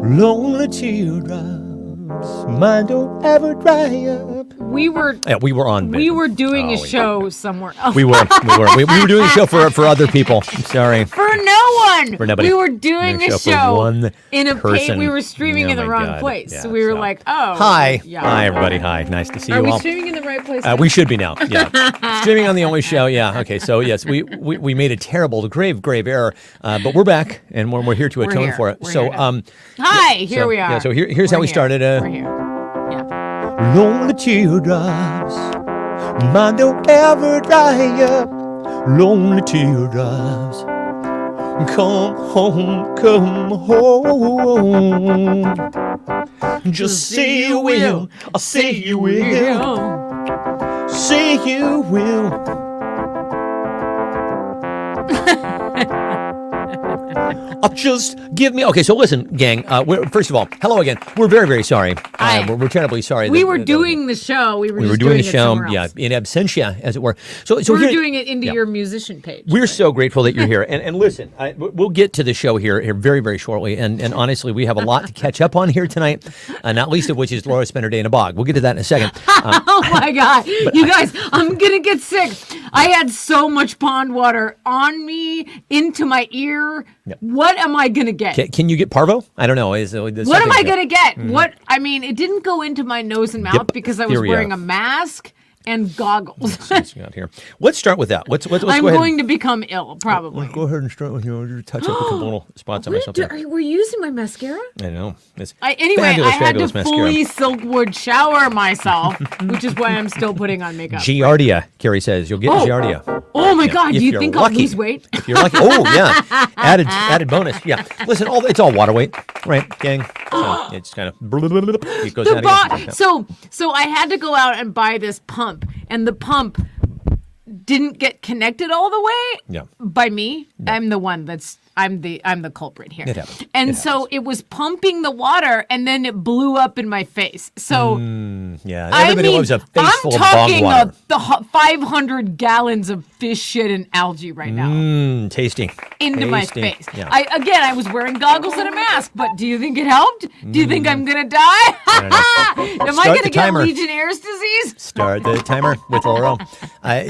Lonely teardrops, mine don't ever dry up. We were on. We were doing a show somewhere else. We were doing a show for other people. I'm sorry. For no one. For nobody. We were doing a show for one in a person. we were streaming in the wrong God. place. Yeah, so we were like, oh. Hi. Yeah. Hi, everybody. Hi. Nice to see you all. Are we streaming in the right place? We should be now. Yeah. Streaming on the only show. Yeah. Okay. So yes, we made a terrible, grave error, but we're back and we're here to atone for it. Hi. Here we are. Yeah. So here's how we started. We're here. Yeah. Lonely teardrops, mine don't ever dry up. Lonely teardrops, come home. Just say you will, I'll say you will, say you will. Just give me. Okay, so listen, gang. First of all, hello again. We're very, very sorry. We're terribly sorry. We were doing the show. We were doing the it show. somewhere else. In absentia, as it were. So we're doing it into your musician page. We're so grateful that you're here. And listen, we'll get to the show here very, very shortly. And honestly, we have a lot to catch up on here tonight. Not least of which is Laura spent her day in a bog. We'll get to that in a second. Oh my God, you guys! I'm gonna get sick. I had so much pond water on me, into my ear. Yep. What am I gonna get? Can you get parvo? I don't know. What am I gonna get? Mm-hmm. What? I mean, it didn't go into my nose and mouth because I was wearing a mask and goggles. Out here. Let's start with that. Let's I'm going to become ill, probably. Go ahead and start with touch up a couple little spots on myself. Were you using my mascara? I know. Anyway, I had to fully Silkwood shower myself, which is why I'm still putting on makeup. Giardia, Carrie says. You'll get Giardia. Oh my God! Do you think I'll lose weight? If you're lucky. Oh yeah, added bonus. Yeah. Listen, it's all water weight, right, gang? So it's kind of it goes down again. So I had to go out and buy this pump, and the pump didn't get connected all the way by me. No. I'm the culprit here. It happens. And so it was pumping the water, and then it blew up in my face. So everybody loves a face full of bog water. I'm talking 500 gallons of fish shit and algae right now. Tasty. Into my face. Yeah. I was wearing goggles and a mask, but do you think it helped? Do you think I'm gonna die? Am I gonna get Legionnaire's disease? Start the timer with Laurel.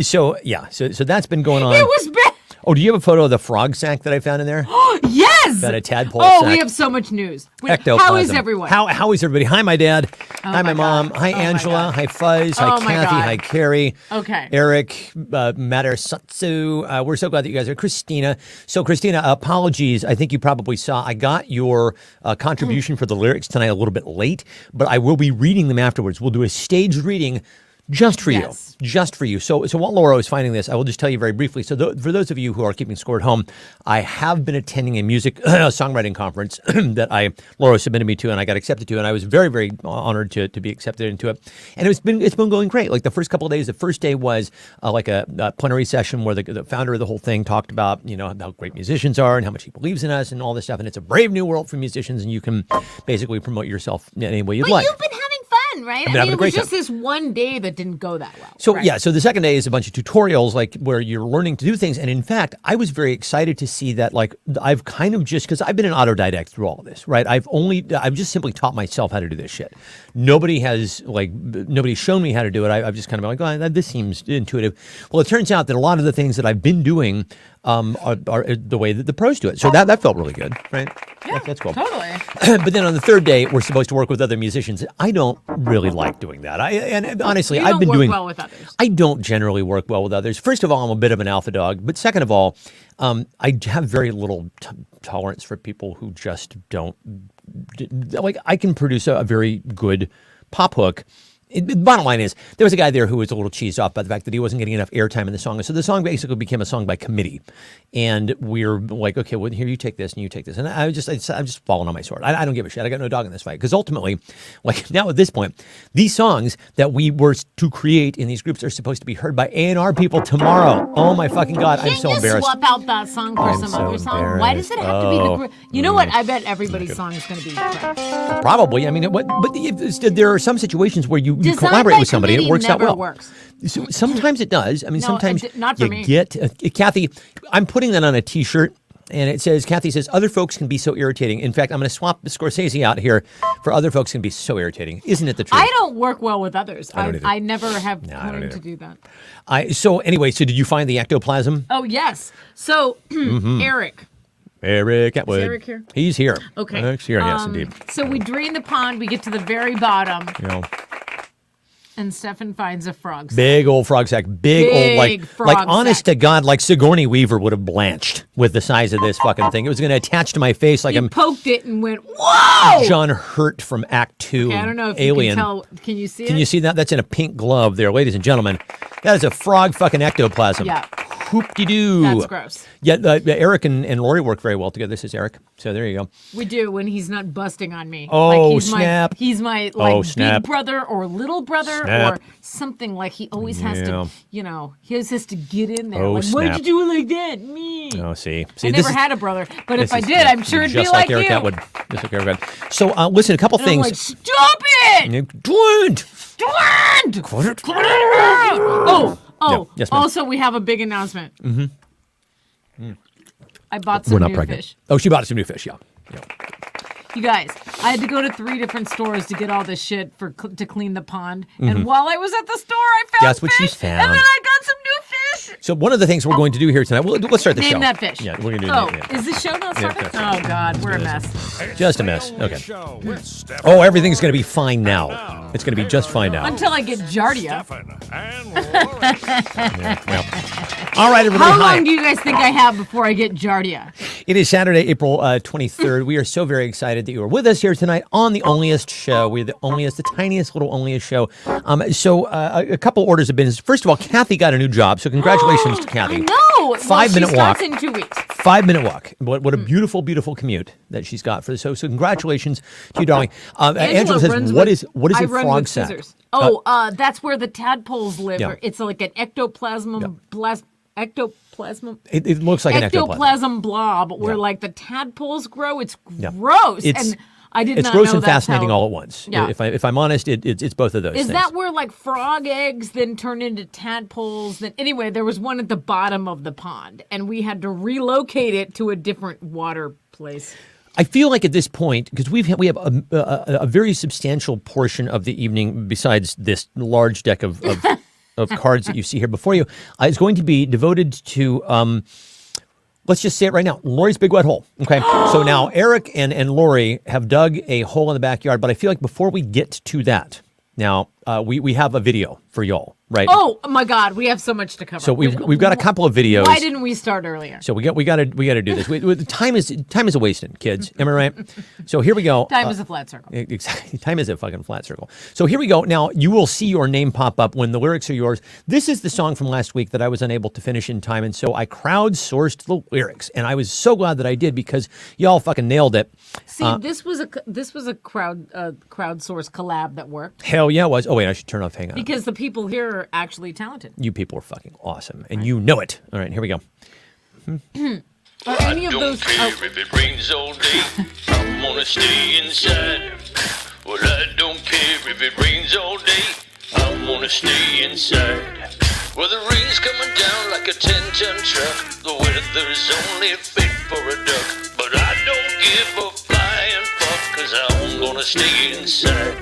So that's been going on. It was bad. Oh, do you have a photo of the frog sack that I found in there? Yes! Got a tadpole sack. We have so much news. Ectoplasm. How is everyone? How is everybody? Hi, my dad. Hi, my mom. Hi, Angela. Hi, Fuzz. Hi, Kathy. Hi, Carrie. Okay. Eric, Matarsatsu. We're so glad that you guys are. Christina. So, Christina, apologies. I think you probably saw. I got your contribution for the lyrics tonight a little bit late, but I will be reading them afterwards. We'll do a staged reading just for you. Just for you. So while Laura was finding this, I will just tell you very briefly. So for those of you who are keeping score at home, I have been attending a music songwriting conference that Laura submitted me to, and I got accepted to, and I was very, very honored to be accepted into it. And it's been going great. Like the first couple of days, the first day was like a plenary session where the founder of the whole thing talked about, how great musicians are and how much he believes in us and all this stuff. And it's a brave new world for musicians, and you can basically promote yourself in any way you'd like. You've been having fun, right? I mean, it was just this one day that didn't go that well. So so the second day is a bunch of tutorials, like where you're learning to do things. And in fact, I was very excited to see that, like, I've kind of just, because I've been an autodidact through all of this, right? I've just simply taught myself how to do this shit. Nobody's shown me how to do it. I've just kind of been like, oh, this seems intuitive. Well, it turns out that a lot of the things that I've been doing are the way that the pros do it. So that felt really good, right? Yeah, that's cool. Totally. But then on the third day, we're supposed to work with other musicians. I don't really like doing that. And honestly, I've been doing well with others. I don't generally work well with others. First of all, I'm a bit of an alpha dog. But second of all, I have very little tolerance for people who just don't like. I can produce a very good pop hook. The bottom line is, there was a guy there who was a little cheesed off by the fact that he wasn't getting enough airtime in the song. So the song basically became a song by committee. And we're like, okay, well, here, you take this and you take this. And I'm just falling on my sword. I don't give a shit. I got no dog in this fight. Because ultimately, like now at this point, these songs that we were to create in these groups are supposed to be heard by A&R people tomorrow. Oh my fucking God, I'm so embarrassed. Swap out that song for some other song? Why does it have to be the group? You know what? I bet everybody's song is going to be trash. Probably. I mean, but there are some situations where you collaborate with somebody, it works out well. Works. Sometimes it does. I mean, sometimes not for me. Kathy, I'm putting that on a T-shirt. And it says, Kathy says, other folks can be so irritating. In fact, I'm going to swap the Scorsese out here for other folks can be so irritating. Isn't it the truth? I don't work well with others. I don't either. I never have I don't learned either. to do that. So anyway, so did you find the ectoplasm? Oh, yes. So, Eric. Eric Atwood. Is Eric here? He's here. Okay. Eric's here, yes, indeed. So we drain the pond. We get to the very bottom. You know, And Stefan finds a frog. big old frog sack. Big old, Big like frog honest sack. to God, like Sigourney Weaver would have blanched with the size of this fucking thing. It was going to attach to my face like He I'm poked it and went, whoa! John Hurt from Act 2. Okay, I don't know if Alien. you can tell. Can you see it? Can you see that? That's in a pink glove there, ladies and gentlemen. That is a frog fucking ectoplasm. Yeah. Hoop-de-doo. That's gross. Yeah, Eric and Lori work very well together. This is Eric. So there you go. We do when he's not busting on me. Oh, like he's snap. He's my Oh, like snap. big brother or little brother Snap. or something. Like he always has Yeah. to, he always has to get in there. Oh, like, snap. why'd you do it like that? Me. Oh, see. I this never is- had a brother, but if this I is- did, I'm sure it'd just be like Eric you. Atwood. Just like Eric Atwood. So listen, a couple And I'm things. like, stop it! Dwind! Dwind! Oh, Yeah. Yes, ma'am. also we have a big announcement. I bought some We're not new pregnant. fish. Oh, she bought us some new fish, yeah. You guys, I had to go to 3 different stores to get all this shit to clean the pond. And while I was at the store, I found That's what she fish, found. and then I got some new fish. So one of the things we're going to do here tonight, let's start the show. Name that fish. Yeah, we're going to do Oh, name it. is the show not Yeah, started? that's- Oh God, we're a mess. Just a mess. Okay. Oh, everything's going to be fine now. It's going to be just fine now. Until I get Giardia. Well, all right, everybody. How Hi. long do you guys think I have before I get Giardia? It is Saturday, April 23rd. We are so very excited that you are with us here tonight on the onlyest show. We're the onlyest, the tiniest little onlyest show. So a couple orders have been. First of all, Kathy got a new job, so congratulations to Kathy. I know. 5-minute she walk. starts in 2 weeks. 5-minute walk. What a beautiful, beautiful commute that she's got for this. So congratulations to you, darling. Angela says, runs what with- is I a run frog with sack? scissors. Oh, that's where the tadpoles live. Yeah. It's like an ectoplasm. Ectoplasm. It looks like an ectoplasm. Ectoplasm blob where Yeah. like the tadpoles grow. It's Yeah. gross. It's- and I did It's not gross know and that's fascinating how- all at once. Yeah. If I'm honest, it's both of those Is things. that where like frog eggs then turn into tadpoles? Then anyway, there was one at the bottom of the pond, and we had to relocate it to a different water place. I feel like at this point, because we have a very substantial portion of the evening, besides this large deck of cards that you see here before you, is going to be devoted to, let's just say it right now, Lori's Big Wet Hole. Okay, so now Eric and Lori have dug a hole in the backyard, but I feel like before we get to that, now we have a video for y'all, right? Oh my God, we have so much to cover. So we've got a couple of videos. Why didn't we start earlier? So we got to do this. Time is a wasting, kids. Am I right? So here we go. Time is a flat circle. Exactly. Time is a fucking flat circle. So here we go. Now, you will see your name pop up when the lyrics are yours. This is the song from last week that I was unable to finish in time, and so I crowdsourced the lyrics, and I was so glad that I did because y'all fucking nailed it. See, this was a crowdsource collab that worked Hell yeah, it was. Oh, wait, I should turn off. Hang on. because the people here are actually talented. You people are fucking awesome, and you know it. All right, here we go. Are any of Don't those? care if it rains all day, I'm gonna stay inside. Well, I don't care if it rains all day, I'm gonna stay inside. Well, the rain's coming down like a 10-ton truck, the weather's only fit for a duck. But I don't give a flying fuck, cause I'm gonna stay inside.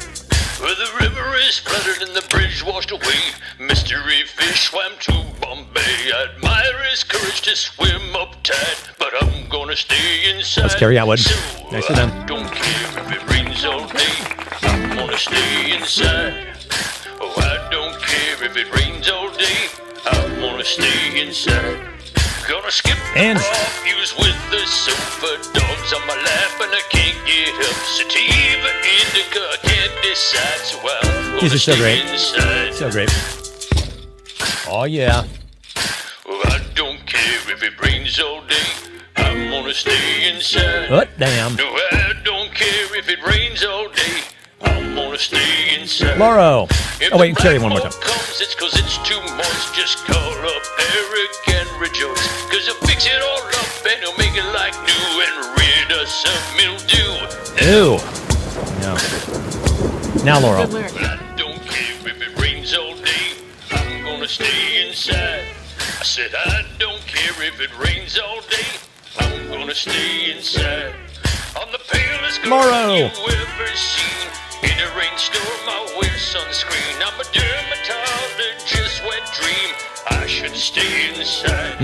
Well, the river is flooded and the bridge washed away. Mystery fish swam to Bombay. I admire his courage to swim up tide, but I'm gonna stay inside. That's Carrie Atwood. So Nicely done. I don't care if it rains all day, I'm gonna stay inside. Oh, I don't care if it rains all day, I'm gonna stay inside. Gonna skip And- off use with the sofa dogs on my lap and I can't get up. Sativa, indica, I can't decide, so I'm gonna This is so stay great. inside. So great. Oh, yeah. Oh, I don't care if it rains all day, I'm gonna stay inside. Oh, damn. No, I don't care if it rains all day, I'm gonna stay inside. Lauro. If Oh, wait, the Carrie, black one more time. hole comes, it's 'cause it's too moist. Just call up Eric and rejoice. 'Cause he'll fix it all up and he'll make it like new and rid us of mildew. Ew. No. Now, Lauro. Good lyric. I don't care if it rains all day, I'm gonna stay inside. I said I don't care if it rains all day, I'm gonna stay inside. I'm the palest girl Lauro. you ever seen. In a rainstorm, I wear sunscreen. I'm a dermatologist, wet dream. I should stay inside.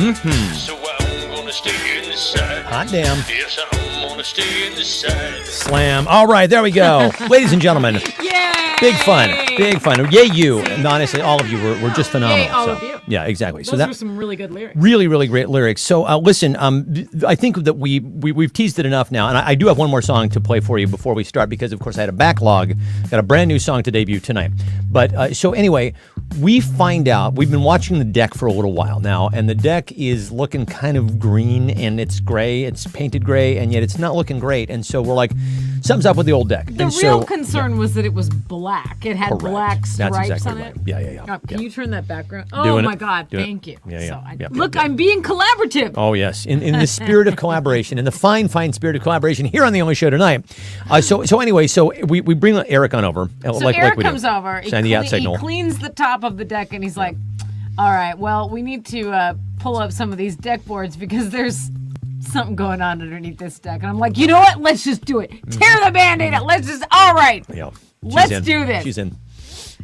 So I'm gonna stay inside. Hot damn. Yes, I'm gonna stay inside. Slam. All right, there we go. Ladies and gentlemen, Yay! big fun. Big fun. Yay, you. And honestly, all of you were just phenomenal. Yay, all So, of you. Yeah, exactly. Those So that were some really good lyrics. really, really great lyrics. So listen, I think that we've teased it enough now, and I do have one more song to play for you before we start because, of course, I had a backlog. Got a brand new song to debut tonight. But so anyway, we find out, we've been watching the deck for a little while now, and the deck is looking kind of green, and it's gray. It's painted gray, and yet it's not looking great. And so we're like, something's up with the old deck. The and real so, concern was that it was black. It had Correct. black That's stripes exactly on right. it. Yeah. Can you turn that background? Oh Doing it. my God! Doing it. Thank you. Yeah. So Yep, look, yep. I'm being collaborative. Oh, yes. In the spirit of collaboration, in the fine spirit of collaboration here on The Only Show Tonight. So anyway, so we bring Eric on over. So like Eric we do. comes over. Send the out He signal. cleans the top of the deck, and he's like, "All right, well, we need to pull up some of these deck boards because there's something going on underneath this deck." And I'm like, "You know what? Let's just do it. Tear the Band-Aid out. Let's just. All right. Yeah. She's Let's in. do this." She's in.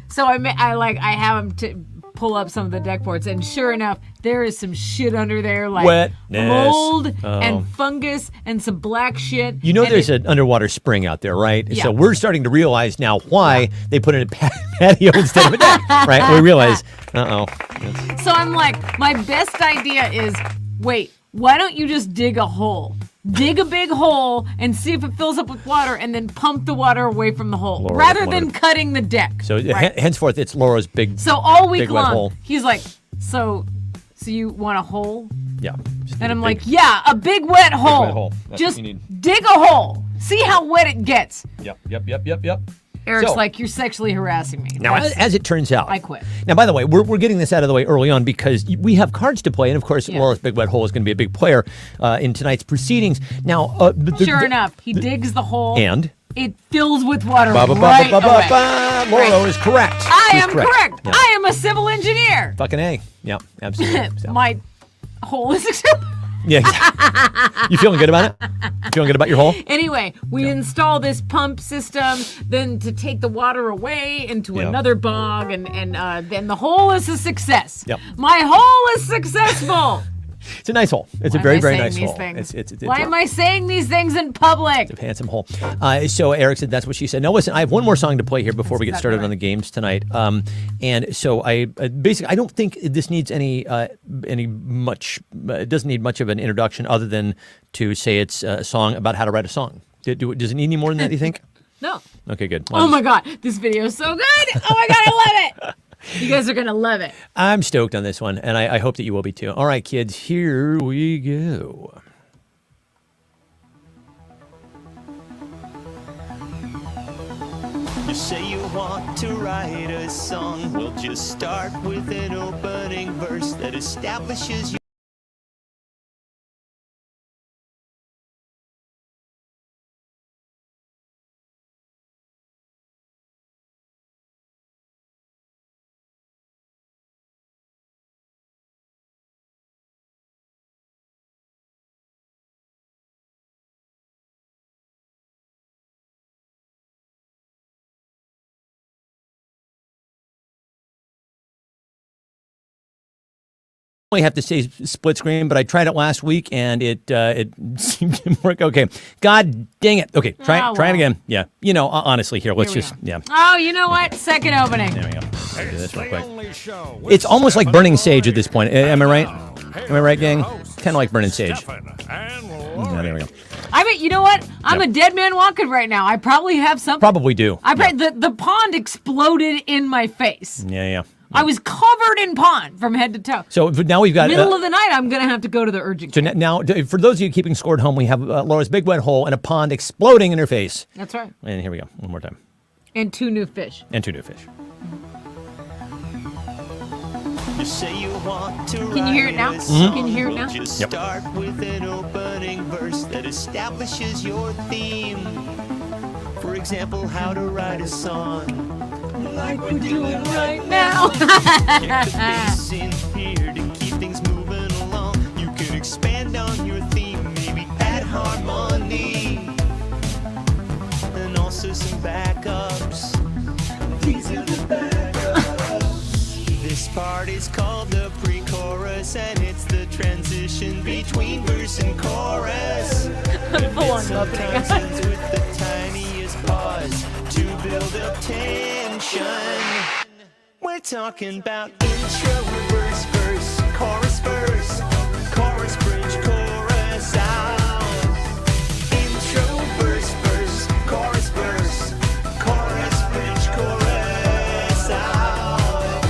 So I have him to pull up some of the deck boards, and sure enough, there is some shit under there, like Wetness. mold Oh. and fungus and some black shit. You know and there's an underwater spring out there, right? Yeah. So we're starting to realize now why they put in a patio instead of a deck, right? We realize, So I'm like, my best idea is, wait, why don't you just dig a hole? Dig a big hole and see if it fills up with water, and then pump the water away from the hole, Laura rather wanted than to- cutting the deck. So right? henceforth, it's Laura's big. So all week big wet long, hole. he's like, so you want a hole? Yeah. Just And a I'm big- like, yeah, a big wet hole. wet hole. That's Just what you need. dig a hole. See how wet it gets. Yep. Eric's So- like, you're sexually harassing me. Now, as it turns out, I quit. Now, by the way, we're getting this out of the way early on because we have cards to play, and of course, Yeah. Laura's Big Wet Hole is going to be a big player in tonight's proceedings. Now, Sure enough, he digs the hole. and it fills with water ba, ba, ba, right ba, ba, away. ba, Laura Right. is correct. I She's am correct. Yeah. I am a civil engineer. Fucking A. Yeah, absolutely. So- My hole is accepted. Yeah. You feeling good about it? Feeling good about your hole? Anyway, we install this pump system, then to take the water away into Yeah. another bog, and then the hole is a success. Yep. My hole is successful. It's a nice hole. It's a Why very, am I very saying nice these hole. things? It's Why am I saying these things in public? a handsome hole. So Eric said that's what she said. Now listen, I have one more song to play here before we get That's started exactly on the games tonight. And so I basically I don't think this needs any much. It doesn't need much of an introduction other than to say it's a song about how to write a song. Does it need any more than that? Do you think? No. Okay, good. Oh my God, this video is so good. Oh my God, I love it. You guys are going to love it. I'm stoked on this one, and I hope that you will be too. All right, kids, here we go. You say you want to write a song. We'll just start with an opening verse that establishes you. Only have to say split screen, but I tried it last week and it seemed to work okay. God dang it. Okay, try Oh, it well. again. Yeah. You know, honestly, here, let's Here we just, go. yeah. Oh, you know what? Second opening. There we go. Let's do this real quick. It's almost like burning sage at this point. Am I right? Am I right, gang? Kind of like burning sage. Yeah, there we go. I mean, you know what? I'm Yep. a dead man walking right now. I probably have something. Probably do. The pond exploded in my face. Yeah. I was covered in pond from head to toe. So now we've got. Middle of the night, I'm gonna have to go to the urgent So care. now, for those of you keeping score at home, we have Laura's big wet hole and a pond exploding in her face. That's right. And here we go. One more time. And 2 new fish. And 2 new fish. You say you want to Can you hear it now? write a song. Can you hear it now? We'll just Yep. start with an opening verse that establishes your theme. For example, how to write a song. Like we're doing right now. Kick the bass in here to keep things moving along. You can expand on your theme, maybe harmony, and also some backups. These are the backups. This part is called the pre-chorus, and it's the transition between verse and chorus. Full on Sometimes ends with the tiniest pause to build up tension. We're talking about intro, verse, verse, chorus, bridge, chorus, out. Intro, verse, chorus, bridge, chorus, out.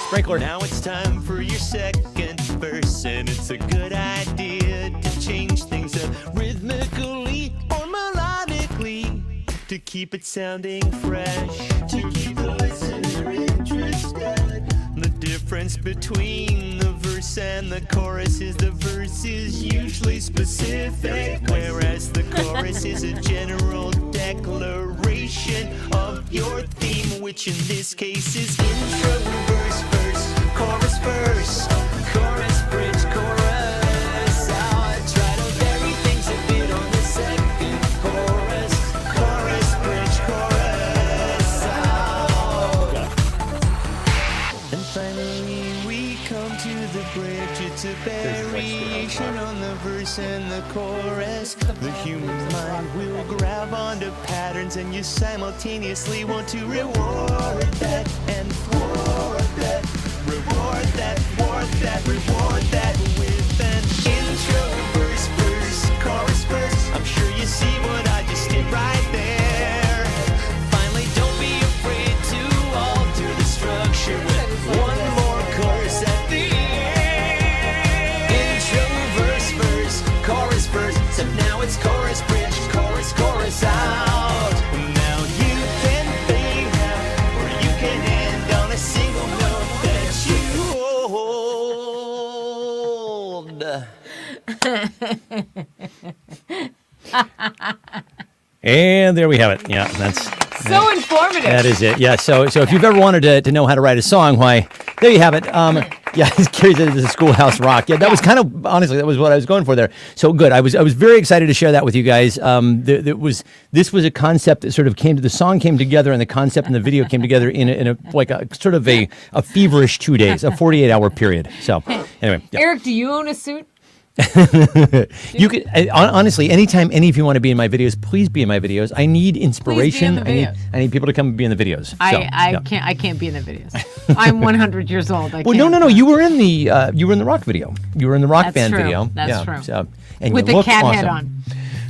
Sprinkler. Now it's time for your second verse, and it's a good idea to change things up rhythmically or melodically to keep it sounding fresh, to keep the listener interested. The difference between the verse and the chorus is the verse is usually specific, whereas the chorus is a general declaration of your theme, which in this case is intro, verse, chorus, bridge, chorus, out. Try to vary things a bit on the second chorus, bridge, chorus, out. And finally we come to the bridge. It's a variation on the verse and the chorus. The human mind will grab onto patterns, and you simultaneously want to reward that and thwart that. Reward that, thwart that, reward that with an intro, verse, chorus, verse. I'm sure you see what I just did right there. Finally, don't be afraid to alter the structure with one more chorus at the end. Intro, verse, chorus, verse. So now it's chorus, bridge, chorus, out. Now you can fade out, or you can end on a single note that you hold. And there we have it. Yeah, that's So informative. that is it. Yeah. So if you've ever wanted to know how to write a song, why, there you have it. Yeah, Carrie said it's a Schoolhouse Rock. Yeah, that was kind of, honestly, that was what I was going for there. So good. I was very excited to share that with you guys. This was a concept that sort of the song came together, and the concept and the video came together in a like a sort of a feverish 2 days, a 48-hour period. So anyway, yeah. Eric, do you own a suit? You could honestly, anytime any of you want to be in my videos, please be in my videos. I need inspiration. Please be in the videos. I need people to come and be in the videos. I can't be in the videos. I'm 100 years old. Well, no. You were in the rock video. You were in the rock That's band true. video. That's true. So, and With you the look cat awesome. head on.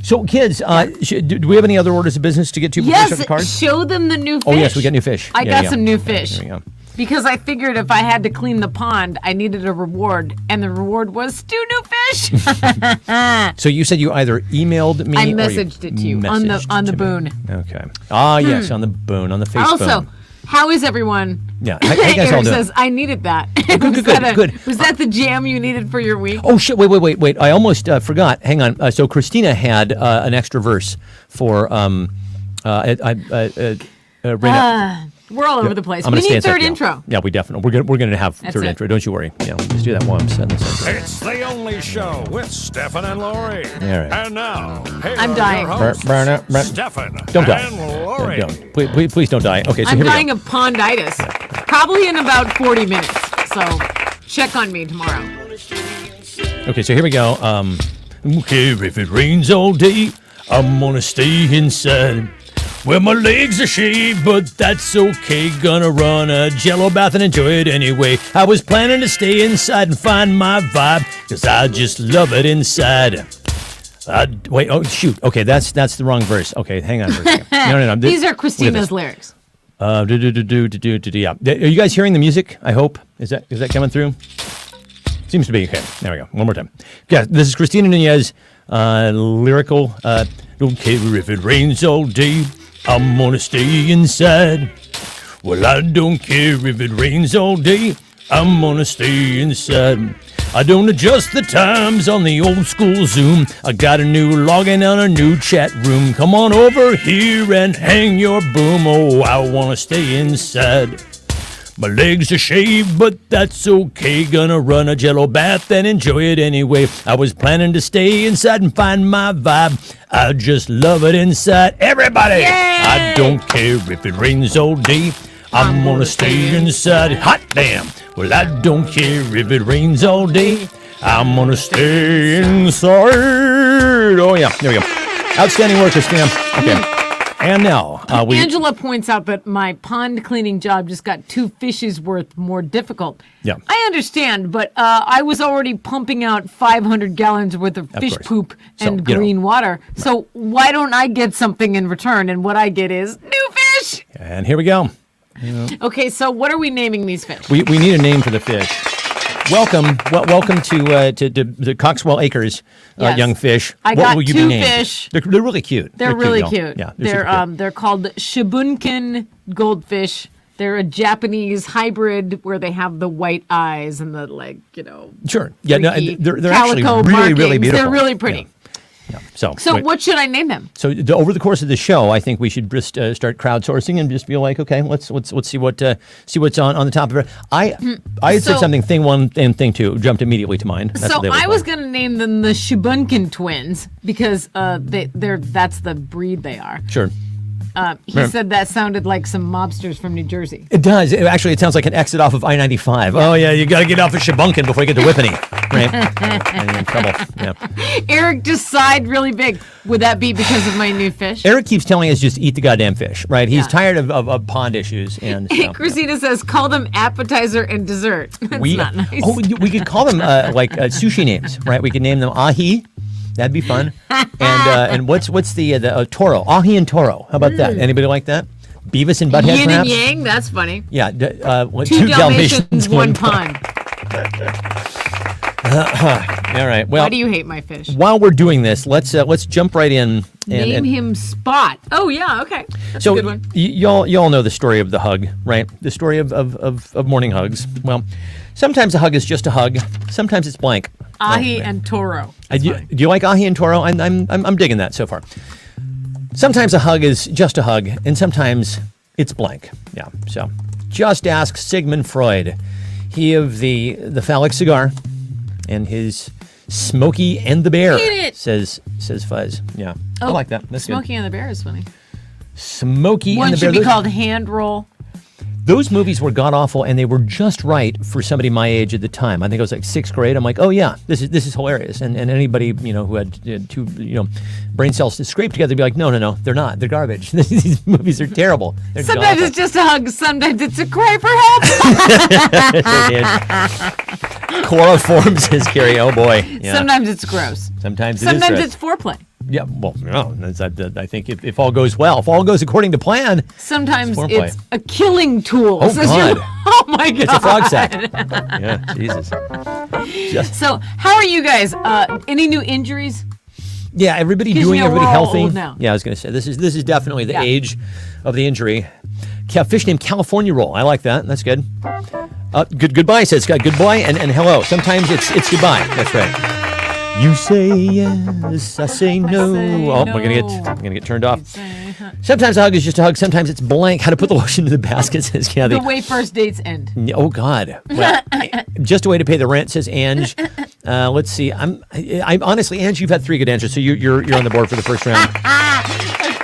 So, kids, do we have any other orders of business to get to before we start the Yes, cards? show them the new fish. Oh, yes, we got new fish. I Yeah, got some new fish. There we go. Because I figured if I had to clean the pond, I needed a reward, and the reward was 2 new fish. So you said you either emailed me I or you messaged it to you on the messaged to me. boon. Okay. Ah, yes, on the boon, on the Facebook. Also, how is everyone? Yeah. How you guys all Eric doing? says, I needed that. Good. Was that the jam you needed for your week? Oh, shit. Wait. I almost forgot. Hang on. So Christina had an extra verse for Rena. We're all over the place. I'm We gonna need stand third yeah. intro. Yeah, we definitely. We're gonna have That's third it. intro. Don't you worry. Yeah, let's do that while I'm setting this up. It's the only show with Stefan and Lori. All right. And now, here I'm are dying. your hosts, Burn. Stefan Don't die. and Lori. Don't. Please don't die. Okay, so I'm here we dying go. of ponditis. Probably in about 40 minutes. So check on me tomorrow. Okay, so here we go. Okay, if it rains all day, I'm gonna stay inside. Well, my legs are shaved, but that's okay. Gonna run a jello bath and enjoy it anyway. I was planning to stay inside and find my vibe, cause I just love it inside. Wait, oh shoot. Okay, that's the wrong verse. Okay, hang on for a second. No. These are Look at Christina's this. lyrics. Yeah. Are you guys hearing the music? I hope. Is that coming through? Seems to be. Okay, there we go. One more time. Yeah, this is Christina Nunez, lyrical. Don't care if it rains all day, I'm gonna stay inside. Well, I don't care if it rains all day, I'm gonna stay inside. I don't adjust the times on the old school Zoom. I got a new login on a new chat room. Come on over here and hang your boom. Oh, I wanna stay inside. My legs are shaved, but that's okay. Gonna run a jello bath and enjoy it anyway. I was planning to stay inside and find my vibe. I just love it inside. Everybody! I don't care if it rains all day. I'm gonna stay inside. Hot damn! Well, I don't care if it rains all day. I'm gonna stay inside. Oh, yeah. There we go. Outstanding work, Christina. Okay. And now, Angela points out that my pond cleaning job just got 2 fishes worth more difficult. Yeah. I understand, but I was already pumping out 500 gallons worth of fish course. poop So, and you know. green water. So why don't I get something in return? And what I get is new fish. And here we go. Okay, so what are we naming these fish? We need a name for the fish. Welcome to the Coxwell Acres, Yes. young fish. I What got will you 2 be named? fish. They're really cute. They're really y'all. cute. Yeah, they're super cute. They're called Shibunkin goldfish. They're a Japanese hybrid where they have the white eyes and the Sure. Yeah, no, freaky they're actually calico really markings. beautiful. They're really pretty. Yeah. So So what should I name them? So over the course of the show, I think we should just start crowdsourcing and just be like, okay, let's see what's on the top of it. I had said So- something. Thing 1 and thing 2 jumped immediately to mind. That's So what they look I was like. going to name them the Shibunkin twins because that's the breed they are. Sure. He said that sounded like some mobsters from New Jersey. It does. It sounds like an exit off of I-95. Oh, yeah, you got to get off of Shibunkin before you get to Whippany. Right? And you're in trouble. Yeah. Eric just sighed really big. Would that be because of my new fish? Eric keeps telling us just eat the goddamn fish, right? He's Yeah. tired of pond issues. And so, Christina says, call them appetizer and dessert. That's not nice. Oh, we could call them sushi names, right? We could name them ahi. That'd be fun. And what's the toro? Ahi and toro. How about that? Anybody like that? Beavis and Butthead, Yin and perhaps? yang, that's funny. Yeah. 2 Dalmatians, 1 pond. All right. Well, Why do you hate my fish? while we're doing this, let's jump right in. Name him Spot. Oh, yeah, okay. That's So a good one. y'all know the story of the hug, right? The story of morning hugs. Well, sometimes a hug is just a hug. Sometimes it's blank. Ahi and Toro. Do you like ahi and toro? I'm digging that so far. Sometimes a hug is just a hug, and sometimes it's blank. Yeah. So just ask Sigmund Freud. He of the phallic cigar, and his Smokey and the Bear. Eat it. Says Fuzz. Yeah. I like that. That's Smokey good. and the Bear is funny. Smokey One and the should Bear. be Those- called Hand Roll. Those movies were god awful, and they were just right for somebody my age at the time. I think I was like 6th grade. I'm like, oh yeah, this is hilarious. And anybody who had 2 brain cells to scrape together would be like, no, they're not. They're garbage. These movies are terrible. They're Sometimes god-awful. it's just a hug. Sometimes it's a cry for help. Chloroform says Carrie. Oh boy. Yeah. Sometimes it's gross. Sometimes it Sometimes is. it's foreplay. Yeah. Well, no. I think if all goes well, if all goes according to plan, Sometimes It's foreplay. it's a killing tool. Oh, Says God. Oh my god. it's a frog sack. Yeah. Jesus. So how are you guys? Any new injuries? Yeah, everybody 'Cause, doing, you know, everybody we're all healthy. old now. Yeah, I was going to say this is definitely the Yeah. age of the injury. Fish named California Roll. I like that. That's good. Goodbye says goodbye and hello. Sometimes it's goodbye. That's right. You say yes, I say no. say Oh, no. I'm gonna get turned off. Sometimes a hug is just a hug. Sometimes it's blank. How to put the lotion in the basket says Kathy. The way first dates end. Oh God! Well, just a way to pay the rent, says Ange. Let's see. I'm honestly, Ange. You've had 3 good answers, so you're on the board for the first round.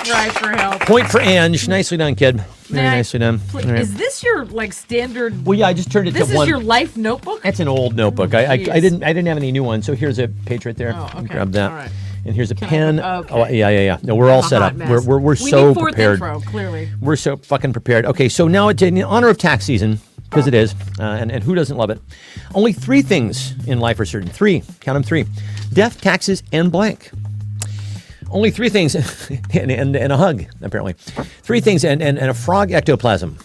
Cry for help. Point for Ange. Nicely done, kid. Very Now, nicely done. All right. Is this your standard? Well, yeah, I just turned it This to is one. your life notebook? That's an old notebook. I jeez. didn't have any new ones. So here's a page right there. Oh, okay. Grab that. All right. And here's a Can I pen. have- Oh okay. yeah. No, we're all set hot up. mess. We're We so need fourth prepared. intro, clearly. We're so fucking prepared. Okay, so now it's in honor of tax season, because it is, and who doesn't love it? Only 3 things in life are certain. 3. Count them 3. Death, taxes, and blank. Only 3 things, and a hug, apparently. 3 things, and a frog ectoplasm.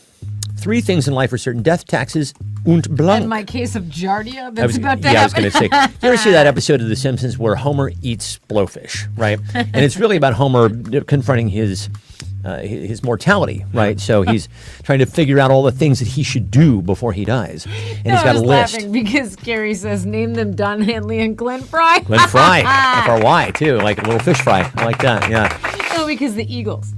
3 things in life are certain. Death, taxes, und blank. And my case of Giardia I that's was, about to yeah, I was happen. going to say, you ever see that episode of The Simpsons where Homer eats blowfish, right? And it's really about Homer confronting his mortality, right? So he's trying to figure out all the things that he should do before he dies, and he's I got a was list. laughing because Gary says, name them Don Henley and Glenn Fry. Glenn Fry, F-R-Y too, like a little fish fry. I like that. Yeah. No, because the Eagles.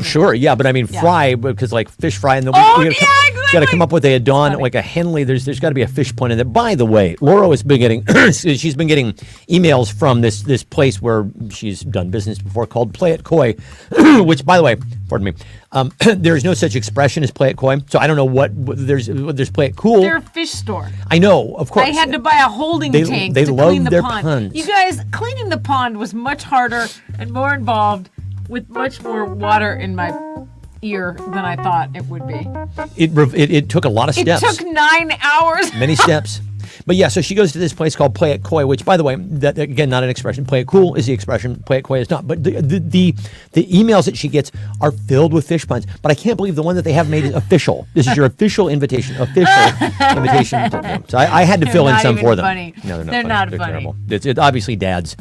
Sure, yeah, but I mean Yeah. fry, because like fish fry, and then Oh, we yeah, got to exactly. come up with a Dawn, funny. like a Henley. There's got to be a fish point in there. By the way, Laura has been getting she's been getting emails from this place where she's done business before called Play It Koi, which, by the way, pardon me, there is no such expression as Play It Koi. So I don't know what there's Play It Cool. They're a fish store. I know, of course. I had to buy a holding They- tank they to love clean the their pond. puns. You guys, cleaning the pond was much harder and more involved with much more water in my ear than I thought it would be. It took a lot of steps. It took 9 hours. Many steps. But yeah, so she goes to this place called Play It Koi, which, by the way, that again, not an expression. Play It Cool is the expression. Play It Koi is not. But the emails that she gets are filled with fish puns. But I can't believe the one that they have made is official. This is your official invitation. Official invitation. To them. So I had to fill in not some even for them. funny. No, They're not funny. terrible. It's obviously dads.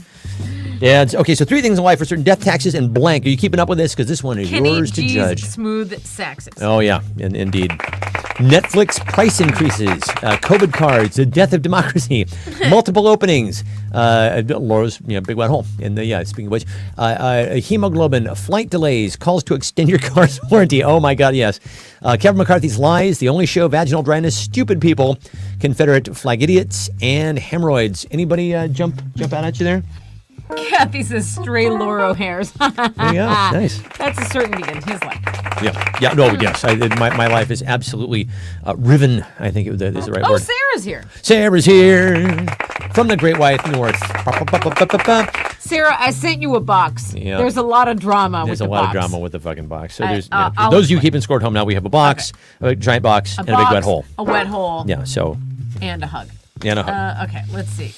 Dads. Okay, so 3 things in life are certain: death, taxes, and blank. Are you keeping up with this? Because this one is Kenny yours to G's judge. smooth saxes. Oh, yeah, indeed. Netflix price increases, COVID cards, the death of democracy, multiple openings, Laura's big wet hole. And speaking of which, hemoglobin, flight delays, calls to extend your car's warranty. Oh, my God, yes. Kevin McCarthy's lies, the only show, vaginal dryness, stupid people, Confederate flag idiots, and hemorrhoids. Anybody jump out at you there? Kathy says stray Lauro hairs. There you go. Nice. That's a certainty in his life. Yeah. No. Yes. My life is absolutely riven. I think is the right Oh, word. Sarah's here. Sarah's here from the Great White North. Sarah, I sent you a box. Yeah. There's a lot of drama There's with a the lot box. of drama with the fucking box. So I- there's I'll those of you explain. keeping score at home now. We have a box, a giant box, and a big box, wet hole. A wet hole. Yeah. So And a hug. and a hug. Okay, let's see.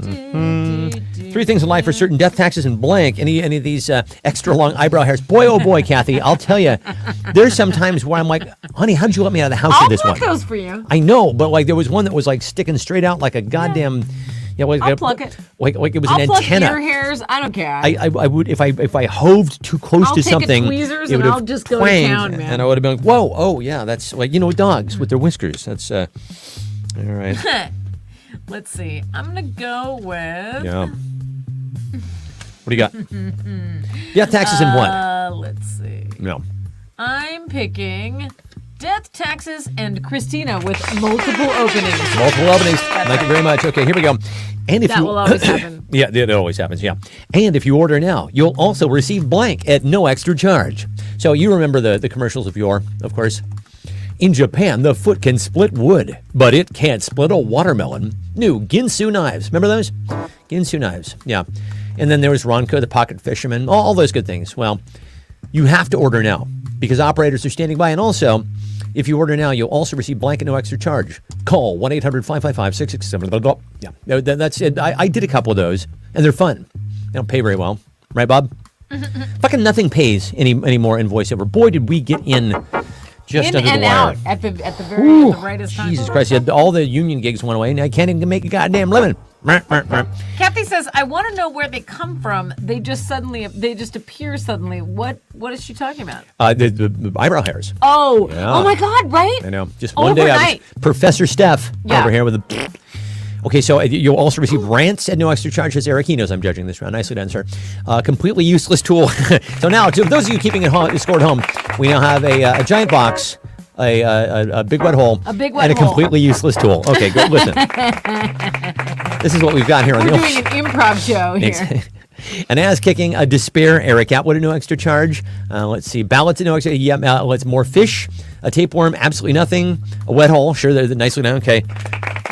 3 things in life are certain: death, taxes, and blank. Any of these extra long eyebrow hairs? Boy, oh boy, Kathy, I'll tell you. There's some times where I'm like, honey, how'd you let me out of the house I'll with this pluck one? those for you. I know, but like there was one that was like sticking straight out like a goddamn. Yeah, like, I'll pluck it. Like it was I'll an pluck antenna. your hairs. I don't care. I would if I hoved too close I'll to take a something, tweezers it and would I'll have just go to twanged, town, man. and I would have been like, whoa, oh yeah, that's like dogs with their whiskers. That's all right. Let's see. I'm gonna go with. Yeah. What do you got? Death, taxes, and what? Let's see. No. I'm picking death, taxes, and Christina with multiple openings. Multiple openings. Thank you very much. Okay, here we go. And if That you will always happen. Yeah, it always happens, yeah. And if you order now, you'll also receive blank at no extra charge. So you remember the commercials of yore, of course. In Japan, the foot can split wood, but it can't split a watermelon. New Ginsu knives. Remember those? Ginsu knives, yeah. And then there was Ronco, the pocket fisherman, all those good things. Well, you have to order now because operators are standing by. And also, if you order now, you'll also receive blank at no extra charge. Call 1-800-555-6667. Yeah, that's it. I did a couple of those, and they're fun. They don't pay very well. Right, Bob? Fucking nothing pays anymore in voiceover. Boy, did we get in just In under and the wire. out at the very at the rightest time. Jesus Christ, yeah, all the union gigs went away, and I can't even make a goddamn living. Kathy says, "I want to know where they come from. They just appear suddenly. What is she talking about? The eyebrow hairs. Oh, Yeah. oh my God! Right? I know. Just one day, I Overnight. was Professor Steph Yeah. over here with the. Okay, so you'll also receive rants at no extra charge. As Eric, he knows I'm judging this round. Nicely done, sir. Completely useless tool. So now, to those of you keeping it scored home, we now have a giant box, a big wet hole, A big wet and a hole. completely useless tool. Okay, good. Listen, this is what we've got here on We're the. doing an improv show here. An ass kicking, a despair, Eric Atwood at no extra charge. Let's see, ballots at no extra. Yeah, let's more fish, a tapeworm, absolutely nothing, a wet hole. Sure, they're nicely done. Okay,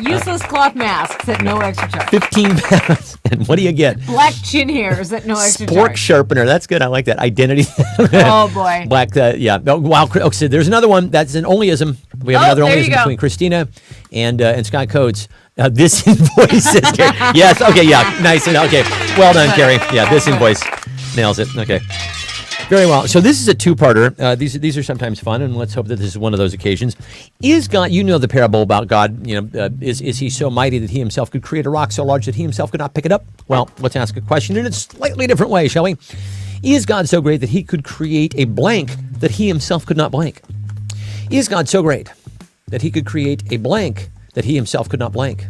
Useless cloth masks at no extra charge. 15 pounds. And what do you get? Black chin hairs at no extra Spork charge. sharpener. That's good. I like that. Identity. Oh boy. Black. Yeah. Oh, wow. Okay, so there's another one. That's an onlyism. We have Oh, another there you onlyism go. between Christina and Scott Coates. This invoice is Carrie. Yes. Okay. Yeah. Nice. Okay. Well done, Carrie. Yeah. This invoice nails it. Okay. Very well. So this is a two-parter. These are sometimes fun, and let's hope that this is one of those occasions. Is God? You know the parable about God. Is he so mighty that he himself could create a rock so large that he himself could not pick it up? Well, let's ask a question in a slightly different way, shall we? Is God so great that he could create a blank that he himself could not blank? Is God so great that he could create a blank that he himself could not blank?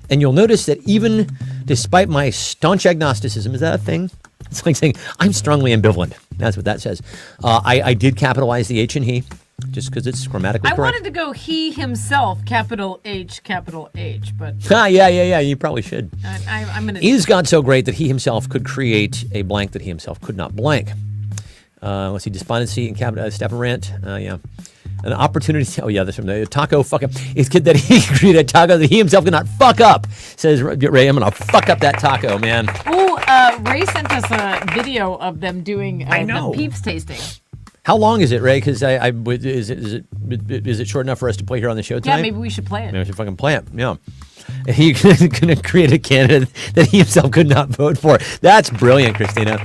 And you'll notice that even despite my staunch agnosticism, is that a thing? It's like saying, I'm strongly ambivalent. That's what that says. I did capitalize the H in he, just because it's grammatically I correct. wanted to go he himself, capital H, but Yeah. You probably should. I'm going to. Is God so great that he himself could create a blank that he himself could not blank? Let's see, despondency and Stefan Rant. Yeah. An opportunity. Oh, yeah, that's from the taco. Fuck up. It's good that he created a taco that he himself could not fuck up. Says Ray, I'm going to fuck up that taco, man. Oh, Ray sent us a video of them doing I know. the Peeps tasting. How long is it, Ray? Because is it short enough for us to play here on the show tonight? Yeah, maybe we should play it. Maybe we should fucking play it. Yeah. He's going to create a candidate that he himself could not vote for. That's brilliant, Christina.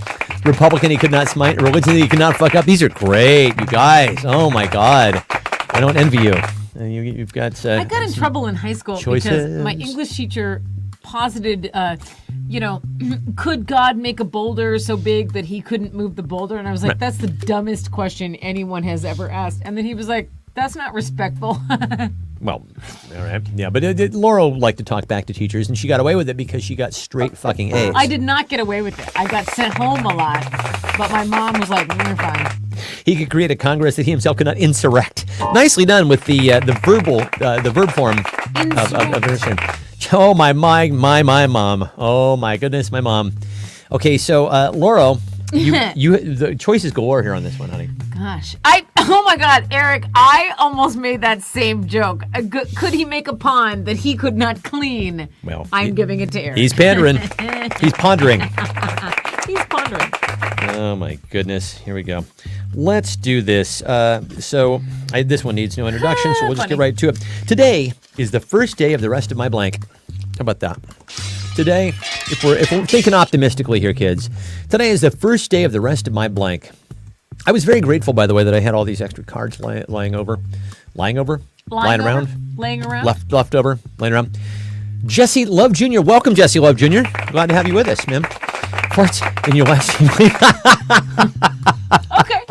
Republican he could not smite, religion he could not fuck up. These are great, you guys. Oh my God, I don't envy you. You've got. I got in trouble in high school because choices. my English teacher posited, could God make a boulder so big that he couldn't move the boulder? And I was like, that's the dumbest question anyone has ever asked. And then he was like, that's not respectful. Well, all right, yeah, but Laura liked to talk back to teachers, and she got away with it because she got straight fucking A's. I did not get away with it. I got sent home a lot, but my mom was like, "You're fine." He could create a Congress that he himself could not insurrect. Nicely done with the verb form of insurrection. Oh my mom. Oh my goodness, my mom. Okay, so Laura, you the choices galore here on this one, honey. Gosh, oh my God, Eric, I almost made that same joke. Could he make a pond that he could not clean? Well, I'm giving it to Eric. He's pandering. He's pondering. He's pondering. Oh my goodness. Here we go. Let's do this. This one needs no introduction, so we'll just get right to it. Today is the first day of the rest of my blank. How about that? Today, if we're thinking optimistically here, kids, today is the first day of the rest of my blank. I was very grateful, by the way, that I had all these extra cards lying around. Laying around. Left over, laying around. Jesse Love Jr. Welcome, Jesse Love Jr. Glad to have you with us, man. What's in your last name? Okay.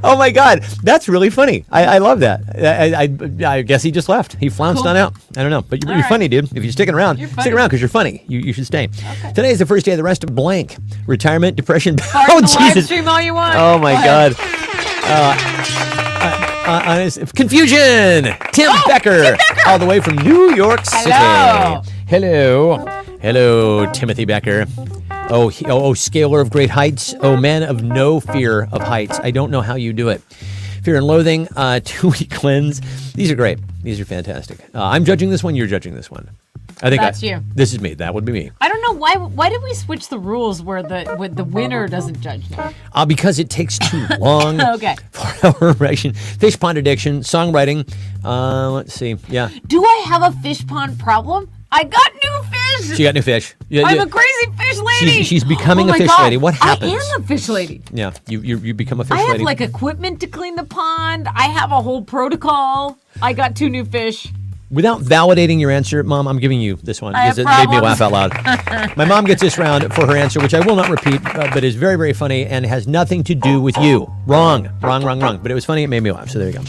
Oh my God, that's really funny. I love that. I guess he just left. He flounced on out. I don't know, but you're right. funny, dude. If you're sticking around, funny. stick around because you're funny. You should stay. Okay. Today is the first day of the rest of blank. Retirement, depression. Start Oh the live Jesus! stream all you want. Oh my Go ahead. God. Confusion. Tim Becker, all the way from New York City. Hello, Timothy Becker. Oh, scaler of great heights. Oh, man of no fear of heights. I don't know how you do it. Fear and Loathing, 2-week cleanse. These are great. These are fantastic. I'm judging this one. You're judging this one. I think That's you. This is me. That would be me. I don't know why did we switch the rules where the winner doesn't judge now? Because it takes too long. Okay. For our erection. Fish pond addiction, songwriting. Let's see. Yeah. Do I have a fish pond problem? I got new fish. She got new fish. Yeah, I'm yeah. a crazy fish lady. She's becoming Oh a my fish God. lady. What happens? I am a fish lady. Yeah, you become a fish I have lady. like equipment to clean the pond. I have a whole protocol. I got 2 new fish. Without validating your answer, Mom, I'm giving you this one I have because it made me problems. laugh out loud. My mom gets this round for her answer, which I will not repeat, but is very, very funny and has nothing to do with you. Wrong. But it was funny. It made me laugh. So there you go.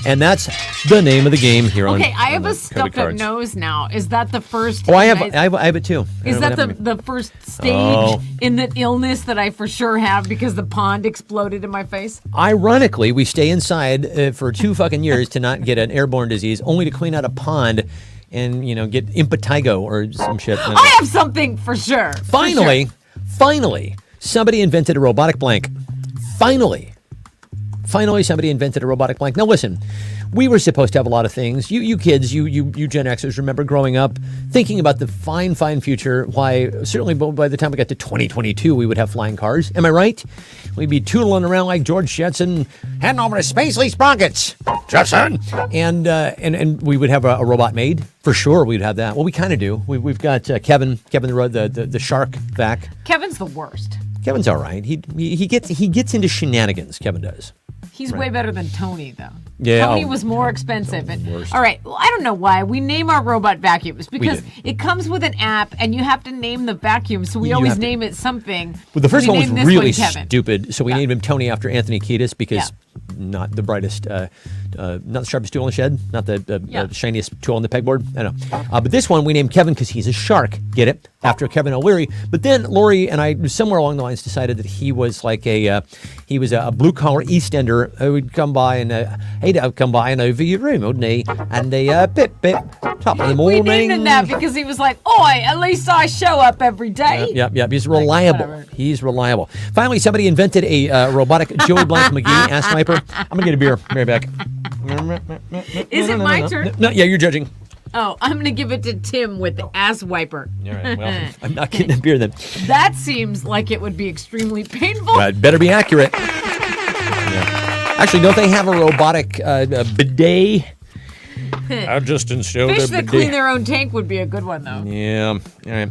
And that's the name of the game here on. Okay, I have on a the Cody stuffed up cards. nose now. Is that the first? Oh, I have it too. I Is know that what happened to me. the first stage Oh. in the illness that I for sure have because the pond exploded in my face? Ironically, we stay inside for 2 fucking years to not get an airborne disease, only to clean out a pond and get impetigo or some shit. I have something for sure. Finally, somebody invented a robotic blank. Finally, somebody invented a robotic blank. Now listen, we were supposed to have a lot of things. You kids, you Gen Xers remember growing up thinking about the fine future. Why, certainly by the time we got to 2022, we would have flying cars. Am I right? We'd be tootling around like George Jetson, heading over to Space Lee Sprockets. Jetson! And we would have a robot maid. For sure, we'd have that. Well, we kind of do. We've got Kevin the shark back. Kevin's the worst. Kevin's all right. He gets into shenanigans. Kevin does. He's way better than Tony, though. Yeah, Tony oh, was more expensive. And, worst. all right, well, I don't know why. We name our robot vacuums because did. it comes with an app, and you have to name the vacuum, so we You always have to. name it something. Well, the first We one was named this really Kevin. stupid, so we Yeah. named him Tony after Anthony Kiedis because Yeah. not the brightest not the sharpest tool in the shed, not the Yeah. shiniest tool on the pegboard. I know. But this one we named Kevin because he's a shark. Get it? After Kevin O'Leary. But then Lori and I, somewhere along the lines, decided that he was like a blue collar East Ender who would come by and he'd come by and over your room, wouldn't he? And pip pip, top of the We morning. named him that because he was like, "Oi, at least I show up every day." Yep. He's reliable. whatever. He's reliable. Finally, somebody invented a robotic Joey Blank McGee ass wiper. I'm gonna get a beer. Be right back. Is it my turn? No, yeah, you're judging. Oh, I'm gonna give it to Tim with the ass wiper. All right. Well, I'm not getting a beer then. That seems like it would be extremely painful. It better be accurate. Yeah. Actually, don't they have a robotic bidet? I just installed Fish a that bidet. clean their own tank would be a good one, though. Yeah. All right.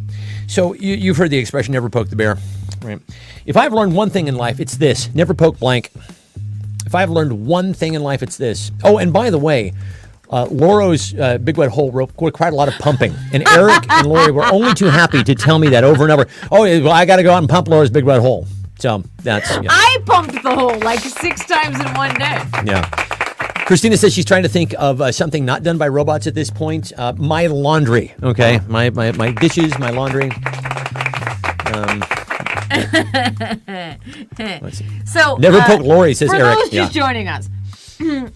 So you've heard the expression "never poke the bear," right? If I've learned one thing in life, it's this: never poke blank. If I've learned one thing in life, it's this. Oh, and by the way, Loro's Big Wet Hole required a lot of pumping, and Eric and Lori were only too happy to tell me that over and over. Oh, well, I got to go out and pump Laura's Big Wet Hole. So that's I pumped the hole like 6 times in one day. yeah. Christina says she's trying to think of something not done by robots at this point. My laundry, okay? My dishes, my laundry. Let's see. So Never poke Lori, says for Eric. those Yeah. just joining us,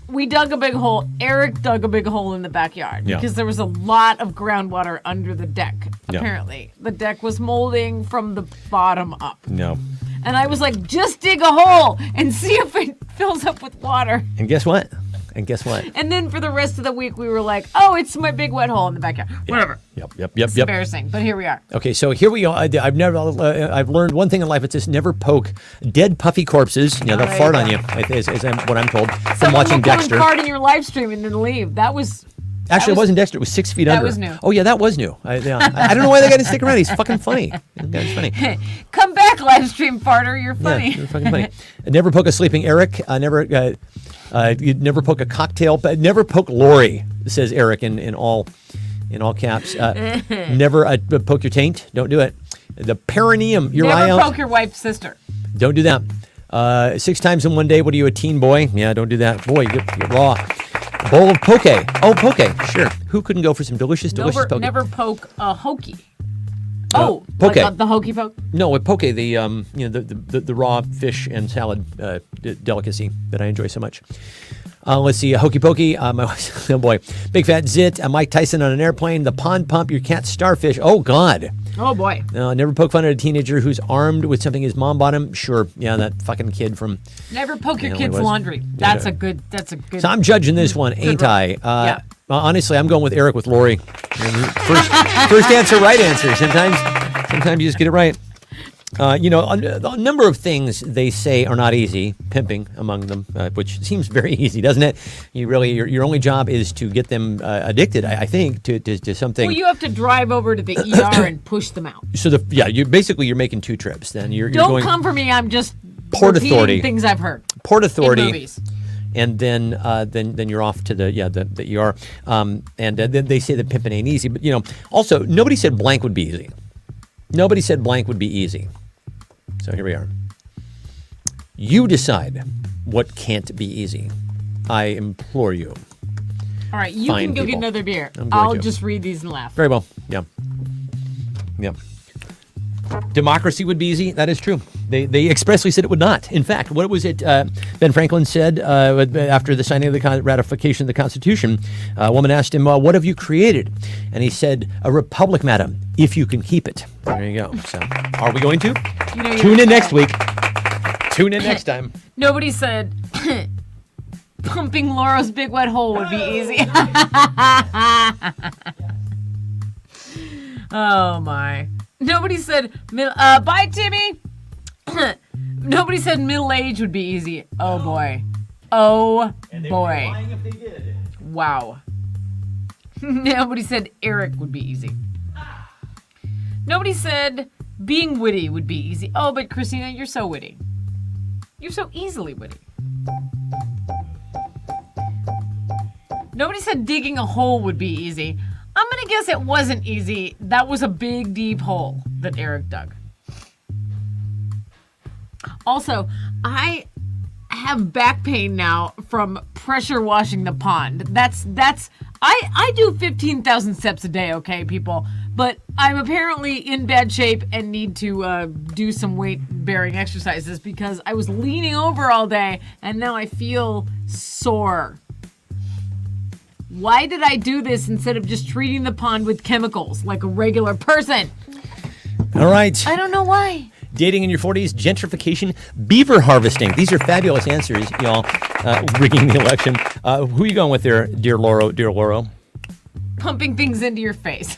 we dug a big hole. Eric dug a big hole in the backyard Yeah. because there was a lot of groundwater under the deck. Yeah. Apparently, the deck was molding from the bottom up. No. And I was like, just dig a hole and see if it fills up with water. And guess what? And then for the rest of the week, we were like, oh, it's my big wet hole in the backyard. Whatever. Yep. It's embarrassing, but here we are. Okay, so here we go. I've learned one thing in life. It's just never poke dead puffy corpses. You know, they'll there fart you on go. you, is what I'm told from Someone watching will come Dexter. and fart in your live stream and then leave. That was... Actually, it wasn't Dexter. It was 6 feet That under. was new. Oh, yeah, that was new. I don't know why they got to stick around. He's fucking funny. That guy's funny. Come back, live stream farter. You're funny. Yeah, you're fucking funny. Never poke a sleeping Eric. You'd never poke a cocktail. But never poke Lori, says Eric in all caps. Never poke your taint. Don't do it. The perineum. Never poke your wife's sister. Don't do that. 6 times in one day. What are you, a teen boy? Yeah, don't do that. Boy, you get raw. Bowl of poke. Oh, poke. Sure. Who couldn't go for some delicious poke? Never poke a hokey. Oh, poke. like the hokey poke? No, with poke, the raw fish and salad delicacy that I enjoy so much. Let's see, hokey pokey. Oh boy, big fat zit. Mike Tyson on an airplane. The pond pump. Your cat starfish. Oh God. Oh boy. Never poke fun at a teenager who's armed with something his mom bought him. Sure, yeah, that fucking kid from. Never poke your Yeah, kid's it was. laundry. That's a good. So I'm judging this one, ain't I? Yeah. Honestly, I'm going with Eric with Lori. First answer, right answer. Sometimes you just get it right. A number of things they say are not easy, pimping among them, which seems very easy, doesn't it? Your only job is to get them addicted, I think, to something. Well, you have to drive over to the ER and push them out. So you're making 2 trips. Then you're Don't going come for me. I'm just Port repeating Authority. things I've heard. Port In Authority. movies. And then you're off to the ER. Then they say that pimping ain't easy. But also nobody said blank would be easy. Nobody said blank would be easy. So here we are. You decide what can't be easy. I implore you. All right, you Fine can go get people. another beer. I'm going I'll to. just read these and laugh. Very well. Yeah. Democracy would be easy. That is true. They expressly said it would not. In fact, what was it Ben Franklin said after the signing of the ratification of the Constitution? A woman asked him, what have you created? And he said, a republic, madam, if you can keep it. There you go. So, are we going to? Tune in next week. Tune in next time. Nobody said pumping Laura's big wet hole would be easy. Oh my. Nobody said bye, Timmy. Nobody said middle age would be easy. Oh boy. Oh boy. Wow. Nobody said Eric would be easy. Nobody said being witty would be easy. Oh, but Christina, you're so witty. You're so easily witty. Nobody said digging a hole would be easy. I'm going to guess it wasn't easy. That was a big, deep hole that Eric dug. Also, I have back pain now from pressure washing the pond. I do 15,000 steps a day, okay, people? But I'm apparently in bad shape and need to do some weight-bearing exercises because I was leaning over all day and now I feel sore. Why did I do this instead of just treating the pond with chemicals like a regular person? All right. I don't know why. Dating in your 40s, gentrification, beaver harvesting. These are fabulous answers, y'all. Rigging the election. Who are you going with there, dear Lauro? Dear Lauro? Pumping things into your face.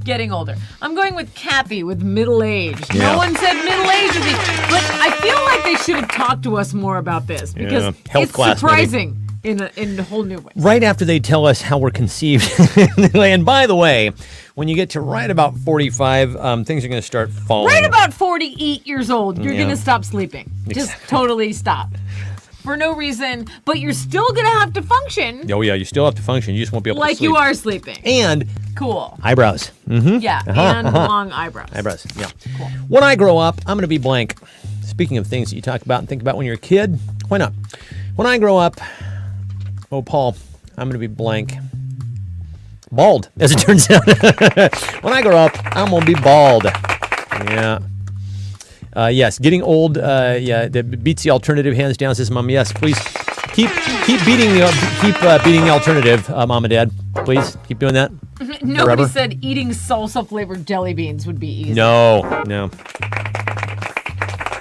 Getting older. I'm going with Kathy with middle age. Yeah. No one said middle age would be, but I feel like they should have talked to us more about this because Yeah. Health it's class, surprising in a whole new way. Right after they tell us how we're conceived. And by the way, when you get to right about 45, things are going to start falling. Right about 48 years old, you're Yeah. going to stop sleeping. Just Exactly. totally stop. For no reason, but you're still going to have to function Oh, yeah, you still have to function. You just won't be able to like sleep. you are sleeping. And Cool. eyebrows. Yeah, and long eyebrows. Eyebrows, yeah. When I grow up, I'm going to be blank. Speaking of things that you talk about and think about when you're a kid, why not? When I grow up, oh, Paul, I'm going to be blank. Bald, as it turns out. When I grow up, I'm going to be bald. Yeah. Yes, getting old, that beats the alternative hands down, says Mom. Yes, please keep beating the alternative, Mom and Dad. Please keep doing that. Nobody Forever? said eating salsa-flavored jelly beans would be easy. No.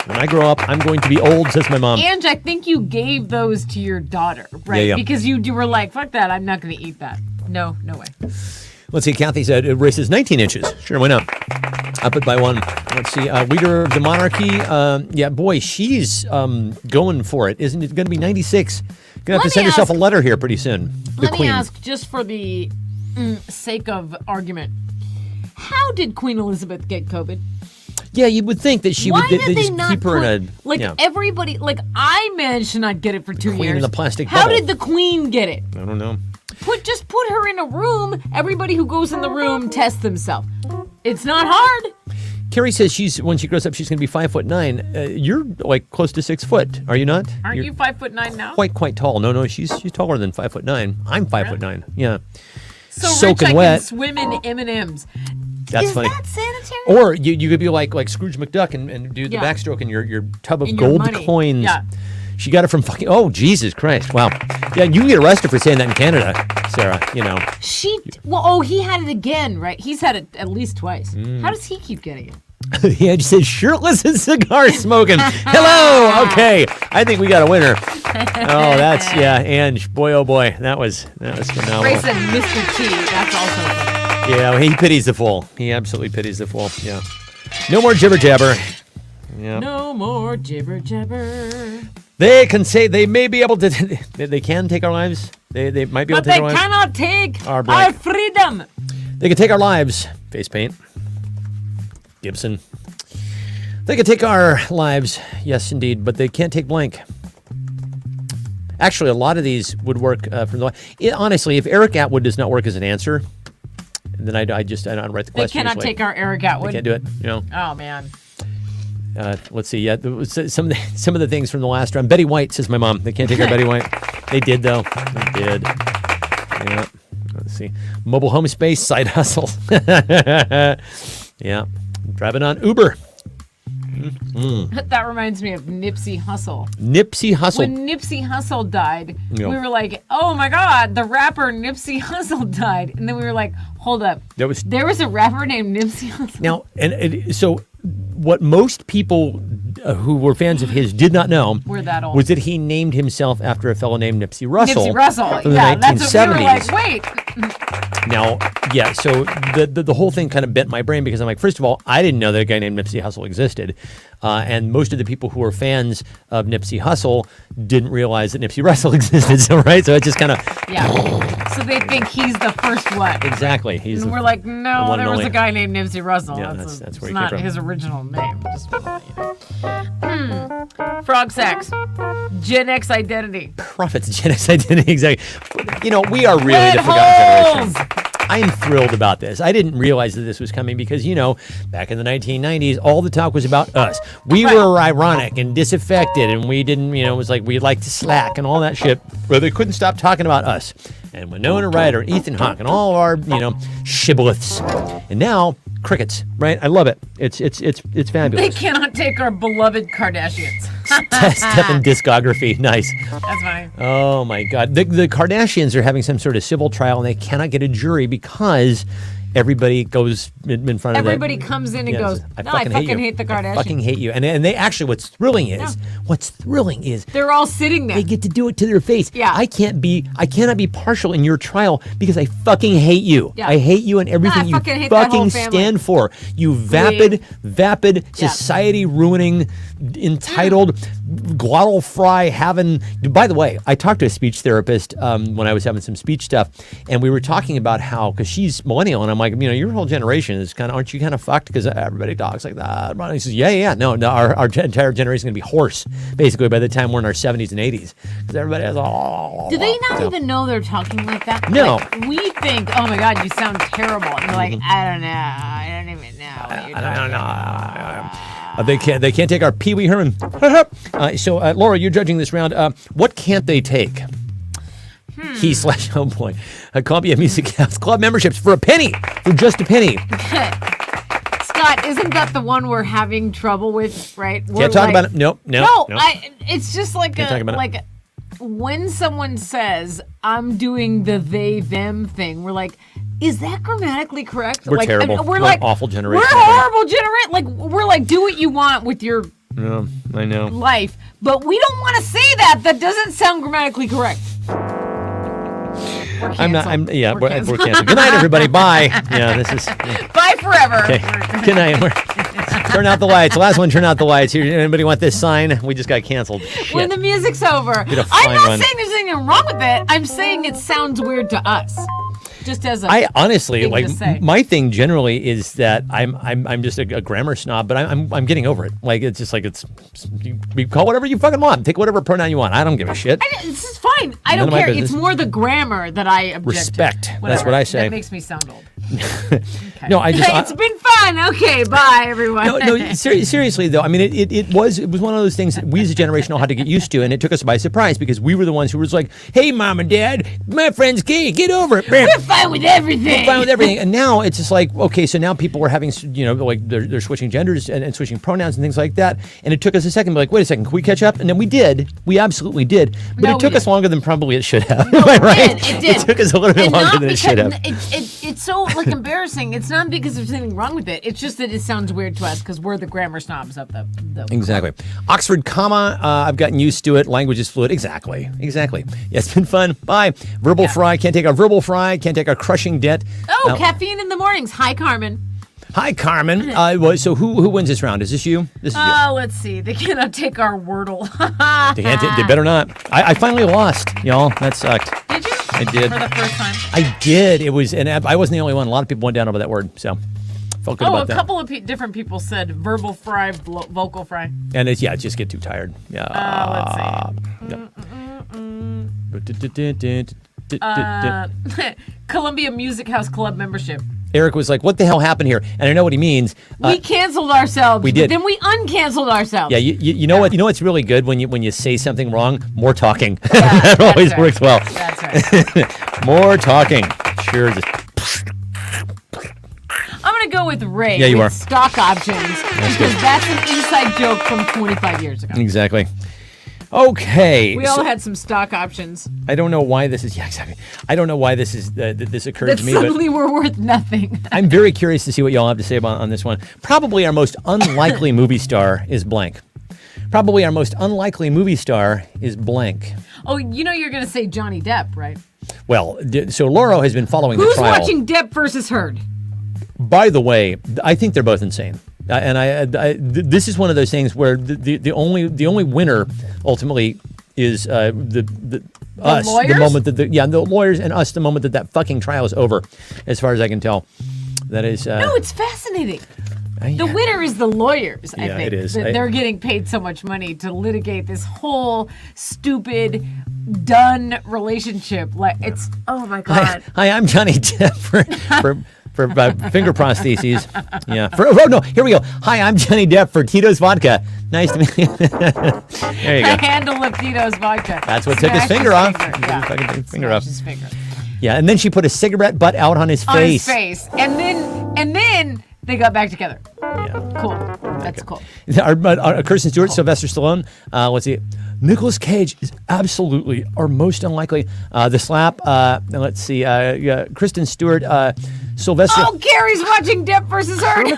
When I grow up, I'm going to be old, says my mom. And I think you gave those to your daughter, right? Yeah. Because you were like, fuck that, I'm not going to eat that. No way. Let's see, Kathy said it races 19 inches. Sure, why not? Up it by one. Let's see, leader of the monarchy. Yeah, boy, she's going for it. Isn't it going to be 96? Going to have Let to me send herself a ask- letter here pretty soon. The Let Queen. me ask, just for the sake of argument, how did Queen Elizabeth get COVID? Yeah, you would think that she Why would did they they just not keep her put, in a like yeah. everybody, like I managed to not get it for 2 Queen years. in the plastic How bubble. did the Queen get it? I don't know. Just put her in a room. Everybody who goes in the room tests themselves. It's not hard. Carrie says when she grows up, she's going to be 5'9". You're like close to 6 foot, are you not? Aren't You're you 5'9" now? quite tall? No, she's taller than 5'9". I'm 5'9". Yeah, So soaking rich I wet. can swim in M&Ms. That's Is funny. that sanitary? Or you could be like Scrooge McDuck and do the Yeah. backstroke in your tub of In your gold money. coins. Yeah. She got it from fucking. Oh Jesus Christ! Wow. Yeah, you can get arrested for saying that in Canada, Sarah. You know. He had it again, right? He's had it at least twice. Mm. How does he keep getting it? He just said shirtless and cigar smoking. Hello. Okay, I think we got a winner. Oh, that's yeah. Ange, boy, oh boy, that was phenomenal. Ray said Mr. T. That's also funny. Yeah, he pities the fool. He absolutely pities the fool. Yeah. No more jibber jabber. Yeah. No more jibber jabber. They can say they may be able to. They can take our lives. They might be able But to take they our lives. cannot take Our our blank. freedom. They can take our lives. Face paint. Gibson. They can take our lives. Yes, indeed. But they can't take blank. Actually, a lot of these would work from the. Honestly, if Eric Atwood does not work as an answer, then I don't write the They question. cannot take our Eric Atwood. They can't do it. You know. Oh man. Let's see. Yeah, some of the things from the last round. Betty White, says my mom. They can't take our Betty White. They did though. They did. Yeah. Let's see. Mobile home space, side hustle. Yeah. Driving on Uber. That reminds me of Nipsey Hussle. Nipsey Hussle. When Nipsey Hussle died, Yeah. we were like, "Oh my God, the rapper Nipsey Hussle died," and then we were like, "Hold up, there was a rapper named Nipsey Hussle." Now, so what most people who were fans of his did not know We're that old. was that he named himself after a fellow named Nipsey Russell. Nipsey Russell, from the yeah, that's what we were 1970s. like. Wait, Now, yeah, so the whole thing kind of bent my brain because I'm like, first of all, I didn't know that a guy named Nipsey Hussle existed. And most of the people who were fans of Nipsey Hussle didn't realize that Nipsey Russell existed. So, right? So it just kind of. yeah. So they think he's the first one. Exactly. He's And the- we're like, the no, one there and was only. a guy named Nipsey Russell. Yeah, that's that's it's where he not came from. his original name. Just to let you know. Frog sex. Gen X identity. Prophets, Gen X identity, exactly. You know, we are really Red the forgotten holes. generation. I am thrilled about this. I didn't realize that this was coming because, back in the 1990s, all the talk was about us. We were ironic and disaffected, and we didn't, it was like we liked to slack and all that shit, but they couldn't stop talking about us. And Winona Ryder, Ethan Hawke, and all of our, shibboleths. And now, crickets, right? I love it. It's They fabulous. cannot take our beloved Kardashians. Stefan discography, nice. That's funny. Oh my God. The Kardashians are having some sort of civil trial and they cannot get a jury because everybody goes in front of them. Everybody comes in and goes, no, I fucking hate the Kardashians. I fucking hate you. And they actually, what's thrilling is They're all sitting there. they get to do it to their face. Yeah. I cannot be partial in your trial because I fucking hate you. Yeah. I hate you and everything I you fucking hate that whole family. stand for. You vapid, society ruining, entitled, glottal fry having. By the way, I talked to a speech therapist when I was having some speech stuff, and we were talking about how, because she's millennial, and I'm like, your whole generation is aren't you kind of fucked? Because everybody talks like that. And he says, yeah. No, our entire generation is going to be hoarse, basically, by the time we're in our 70s and 80s. Because everybody has all. Do they not even know they're talking like that? No. Like, we think, oh my God, you sound terrible. And they're like, I don't know. I don't even know what you're talking about. They can't take our Pee Wee Herman. So, Laura, you're judging this round. What can't they take? He / oh boy, Columbia Music House Club memberships for just a penny. Scott, isn't that the one we're having trouble with, right? Can't talk about it. No. It's just like Can't talk about it. like when someone says, I'm doing the they, them thing, we're like, is that grammatically correct? We're like, terrible. We're We're like awful generation. We're horrible generation. Like, we're like, do what you want with your No, I know. life. But we don't want to say that. That doesn't sound grammatically correct. We're canceled. We're canceled. Good night, everybody. Bye. Yeah, this is. Bye forever. Okay. Good night. Turn out the lights. The last one, turn out the lights. Here, anybody want this sign? We just got canceled. Shit. When the music's over. Get a I'm fine not one. saying there's anything wrong with it. I'm saying it sounds weird to us. Just as a I honestly thing like to say. my thing generally is that I'm just a grammar snob, but I'm getting over it. Like it's just like you call whatever you fucking want. Take whatever pronoun you want. I don't give a shit. This is fine. I None don't of my care. business. It's more the grammar that I object Respect. to. That's Whatever. what I say. That makes me sound old. No, I just It's been fun. Okay, bye everyone. No, seriously though. I mean, it was one of those things that we as a generation all had to get used to, and it took us by surprise because we were the ones who was like, "Hey, mom and dad, my friend's gay. Get over it." We're fine with everything. Fine with everything. And now it's just like, okay, so now people are having, like they're switching genders and switching pronouns and things like that. And it took us a second to be like, wait a second, can we catch up? And then we did. We absolutely did. But No, it took we us didn't. longer than probably it should have. Am I right? It did. It took us a little bit And longer not than it should have. It's so like embarrassing. It's not because there's anything wrong with it. It's just that it sounds weird to us because we're the grammar snobs of the Exactly. Oxford comma, I've gotten used to it. Language is fluid. Exactly. Yeah, it's been fun. Bye. Verbal fry. Can't take our verbal fry. Can't take our crushing debt. Oh, caffeine in the mornings. Hi, Carmen. Hi, Carmen. So who wins this round? Is this you? This is you. Let's see. They cannot take our Wordle. They better not. I finally lost, y'all. That sucked. Did you? I did. For the first time. I did. It was, and I wasn't the only one. A lot of people went down over that word, so felt good Oh, about a that. couple of different people said verbal fry, vocal fry. And it's just get too tired. Yeah. Columbia Music House Club membership. Eric was like, "What the hell happened here?" And I know what he means. We canceled ourselves. we did. But then we uncanceled ourselves. Yeah, you know what? You know what's really good when you say something wrong? More talking. Yeah, that that's always right. works well. That's right. More talking. Sure. Just, I'm going to go with Ray. Yeah, you with are. Stock options. Because that's an inside joke from 25 years ago. exactly. Okay. We all had some stock options I don't know why this is. Yeah, exactly. I don't know why this is. This occurred that to me, but suddenly were worth nothing. I'm very curious to see what y'all have to say on this one. Probably our most unlikely movie star is blank. Probably our most unlikely movie star is blank. Oh, you know you're going to say Johnny Depp, right? Well, so Laura has been following Who's the trial. watching Depp versus Heard? By the way, I think they're both insane. This is one of those things where the only winner ultimately is us. lawyers? The moment that the lawyers and us. The moment that fucking trial is over, as far as I can tell. That is. No, it's fascinating. The winner is the lawyers, I Yeah, think. it is. They're getting paid so much money to litigate this whole stupid done relationship. Like it's oh my god. Hi, I'm Johnny Depp for finger prostheses. Yeah. Here we go. Hi, I'm Johnny Depp for Tito's Vodka. Nice to meet you. There you The go. handle of Tito's vodka. That's what took his Smashed finger off. Yeah. Fucking took his finger Smashed off. his finger. Yeah, and then she put a cigarette butt out on his On his face. face. And then they got back together. Yeah. Cool. That's cool. Our Kirsten Stewart, Sylvester Stallone. Let's see. Nicolas Cage is absolutely our most unlikely. The slap. Let's see. Kristen Stewart. Sylvester. Oh, Gary's watching Depp versus Heard.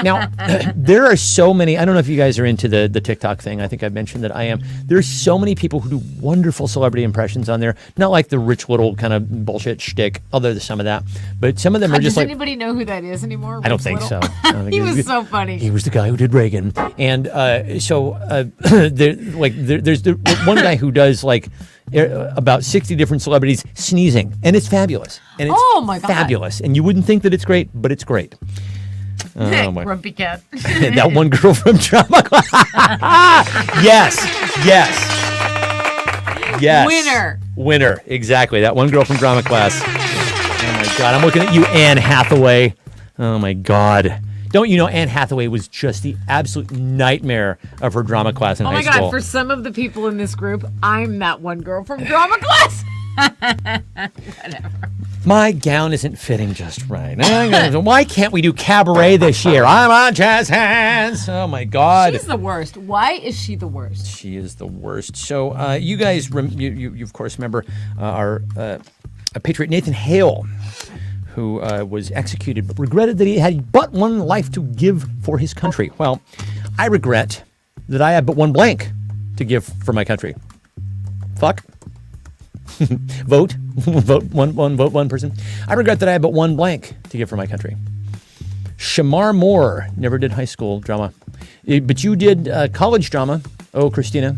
Now, there are so many. I don't know if you guys are into the TikTok thing. I think I've mentioned that I am. There's so many people who do wonderful celebrity impressions on there. Not like the rich little kind of bullshit shtick, although there's some of that. But some of them are Does just like. anybody know who that is anymore? I don't Rich think Little? so. I don't think He was so funny. He was the guy who did Reagan, and there's one guy who does like about 60 different celebrities sneezing, and it's fabulous. And it's Oh, my God. fabulous, and you wouldn't think that it's great, but it's great. Oh my! Grumpy cat. That one girl from Drama Class. Yes. Winner. Exactly. That one girl from Drama Class. Oh my God! I'm looking at you, Anne Hathaway. Oh my God! Don't you know Anne Hathaway was just the absolute nightmare of her drama class in Oh high my school? God, for some of the people in this group, I'm that one girl from drama class. My gown isn't fitting just right. Why can't we do cabaret this year? I'm on jazz hands. Oh my God. She's the worst. Why is she the worst? She is the worst. So you guys, you of course remember our patriot Nathan Hale, who was executed but regretted that he had but one life to give for his country. Well, I regret that I have but one blank to give for my country. Fuck. Vote. Vote one person. I regret that I have but one blank to give for my country. Shamar Moore never did high school drama, but you did college drama. Oh, Christina.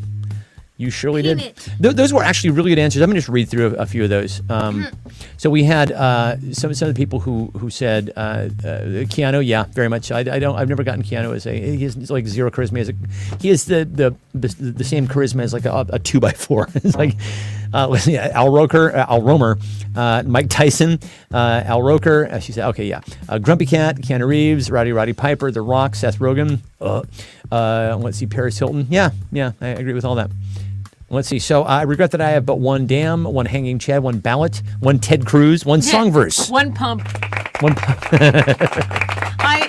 You surely did. Those were actually really good answers. I'm going to just read through a few of those. So we had some of the people who said Keanu. Yeah, very much. I've never gotten Keanu as he's like zero charisma. He has the same charisma as like a 2x4. It's like Al Romer, Mike Tyson, Al Roker. She said, okay, yeah. Grumpy Cat, Keanu Reeves, Roddy Piper, The Rock, Seth Rogen. Let's see, Paris Hilton. Yeah, I agree with all that. Let's see. So I regret that I have but one Damn, one Hanging Chad, one Ballot, one Ted Cruz, one song verse. One pump. I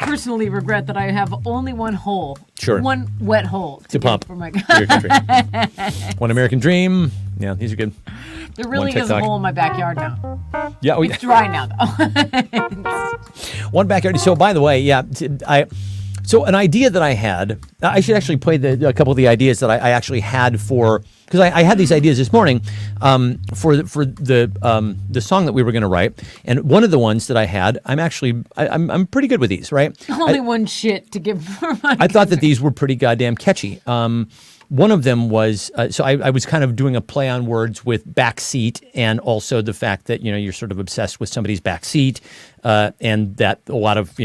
personally regret that I have only one hole. Sure. One wet hole To pump for my for your country. One American Dream. Yeah, these are good. There really One is a TikTok. hole in my backyard now. Yeah, It's dry now though. one backyard. So by the way, yeah, So an idea that I had, I should actually play a couple of the ideas that I actually had for, because I had these ideas this morning for the song that we were going to write, and one of the ones that I had, I'm pretty good with these, right? Only one shit to give for my I thought that these were pretty goddamn catchy. One of them was, so I was kind of doing a play on words with backseat, and also the fact that, you're sort of obsessed with somebody's backseat, and that a lot of,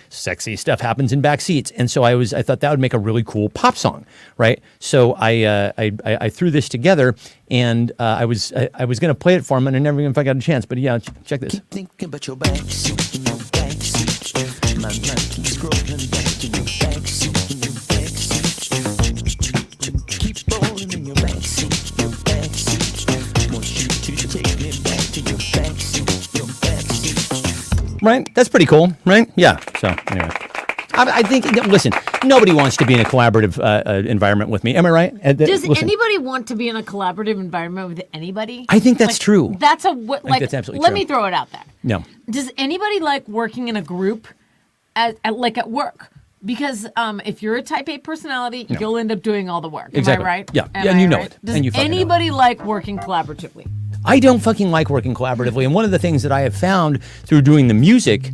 sexy stuff happens in backseats. And so I thought that would make a really cool pop song, right? So I threw this together, and I was going to play it for him, and I never even got a chance. But yeah, check this. Keep thinking about your backseat, in your backseat. My mind keeps scrolling back to your backseat, in your backseat. Keep rolling in your backseat, your backseat. Want you to take me back to your backseat, your backseat. Right? That's pretty cool, right? Yeah. So anyway, I think, listen, nobody wants to be in a collaborative environment with me. Am I right? Does Listen, anybody want to be in a collaborative environment with anybody? I think that's true. That's that's absolutely let true. me throw it out there. No. Does anybody like working in a group at work? Because if you're a type A personality, you'll end up doing all the work. Exactly. Am I right? Yeah. Am Yeah, and I you know right? it. Does And you fucking know it. anybody like working collaboratively? I don't fucking like working collaboratively. And one of the things that I have found through doing the music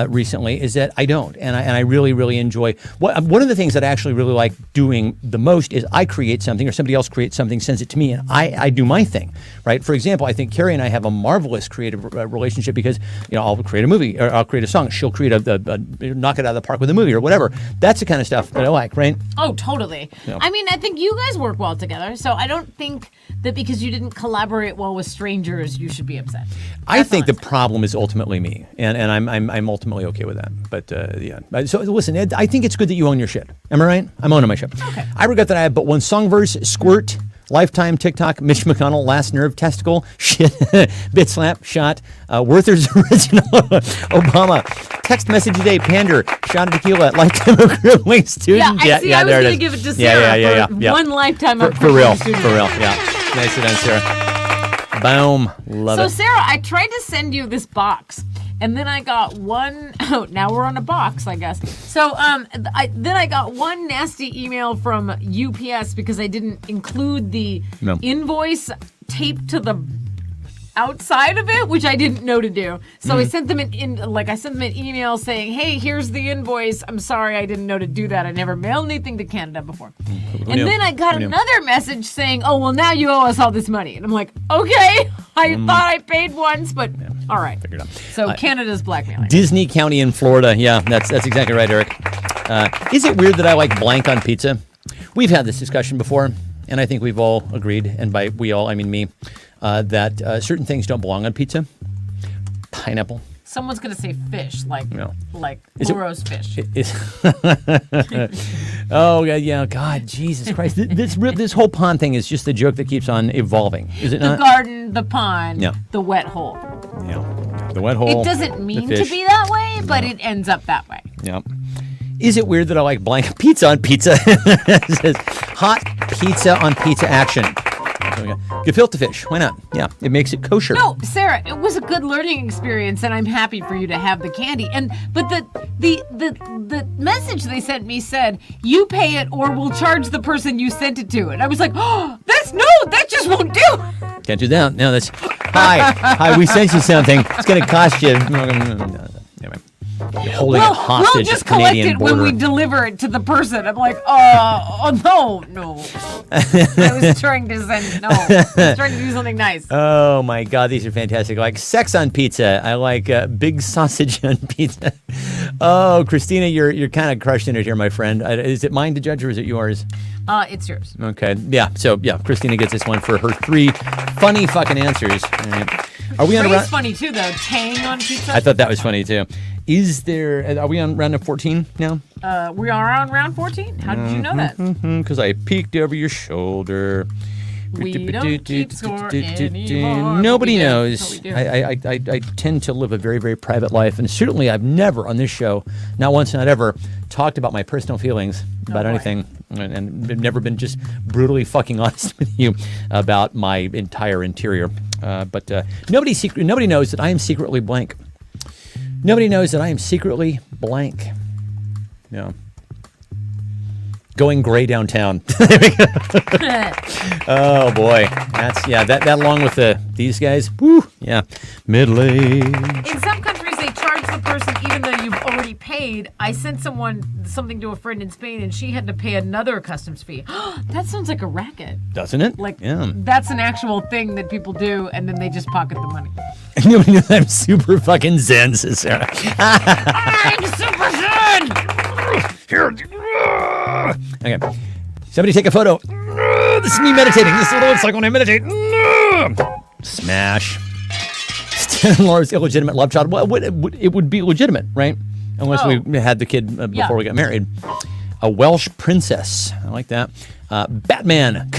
recently is that I don't, and I really really enjoy. One of the things that I actually really like doing the most is I create something or somebody else creates something, sends it to me, and I do my thing, right? For example, I think Carrie and I have a marvelous creative relationship because I'll create a movie or I'll create a song, she'll create a knock it out of the park with a movie or whatever. That's the kind of stuff that I like, right? Oh, totally. Yeah. I mean, I think you guys work well together, so I don't think that because you didn't collaborate well with strangers, you should be upset. I think the honest. problem is ultimately me, and I'm ultimately okay with that. But yeah, so listen, Ed, I think it's good that you own your shit. Am I right? I'm owning my shit. Okay. I regret that I have but one song verse, Squirt, Lifetime, TikTok, Mitch McConnell, Last Nerve, Testicle, Shit, Bit Slap, Shot, Werther's Original, Obama, Text Message Today, Pander, Shot of Tequila, Lifetime Acrylic Student. Yeah, I was there it going to is. give it to Sarah for one lifetime of For real, student. for real, yeah. Nicely done, Sarah. Boom, love So it. Sarah, I tried to send you this box, and then I got one. Oh, now we're on a box, I guess. So then I got one nasty email from UPS because I didn't include the invoice taped to the outside of it, which I didn't know to do. So I sent them an email saying, "Hey, here's the invoice. I'm sorry, I didn't know to do that. I never mailed anything to Canada before." And then I got another message saying, "Oh, well, now you owe us all this money." And I'm like, "Okay, I thought I paid once, but all right." Figured out. So Canada's blackmailing. Disney County in Florida. Yeah, that's exactly right, Eric. Is it weird that I like blank on pizza? We've had this discussion before, and I think we've all agreed, and by we all, I mean me, that certain things don't belong on pizza. Pineapple. Someone's gonna say fish, like Is it- Loro's fish. Oh yeah, God, Jesus Christ! This whole pond thing is just the joke that keeps on evolving, is it The not? garden, the pond, Yeah. the wet hole. Yeah, the wet hole. It doesn't the mean to fish. be that way, but it ends up that way. Yeah. Is it weird that I like blank pizza on pizza? It says hot pizza on pizza action. Gefilte fish. Why not? Yeah, it makes it kosher. No, Sarah, it was a good learning experience, and I'm happy for you to have the candy. But the message they sent me said, "You pay it, or we'll charge the person you sent it to." And I was like, "Oh, that just won't do." Can't do that. No, that's hi. We sent you something. It's going to cost you. Anyway, you're holding it hostage we'll at just the collect Canadian it border. when we deliver it to the person. I'm like, no. I was trying to send I was trying to do something nice. Oh my God, these are fantastic. I like sex on pizza. I like big sausage on pizza. Oh, Christina, you're kind of crushing it here, my friend. Is it mine to judge or is it yours? It's yours. Okay, yeah. So yeah, Christina gets this one for her 3 funny fucking answers. All right. Are we on a Ray's round? funny too, though. Tang on pizza. I thought that was funny too. Is there? Are we on round of 14 now? We are on round 14. How did you know that? Because I peeked over your shoulder. We don't keep score anymore. Nobody We do. knows. We do. I tend to live a very, very private life. And certainly I've never on this show, not once, not ever, talked about my personal feelings about boy. anything. And I've never been just brutally fucking honest with you about my entire interior. But nobody knows that I am secretly blank. Nobody knows that I am secretly blank. Yeah. Going gray downtown. Oh boy, that along with these guys. Woo, yeah, middle age. In some countries, they charge the person even though you've already paid. I sent something to a friend in Spain, and she had to pay another customs fee. That sounds like a racket. Doesn't it? Like yeah. that's an actual thing that people do, and then they just pocket the money. Nobody knows I'm super fucking zen, says Sarah. I'm super zen. Here. Okay. Somebody take a photo. This is me meditating. This is what it looks like when I meditate. Smash. Stan Laura's illegitimate love child. Well, it would be legitimate, right? Unless we had the kid before we got married. A Welsh princess. I like that. Batman.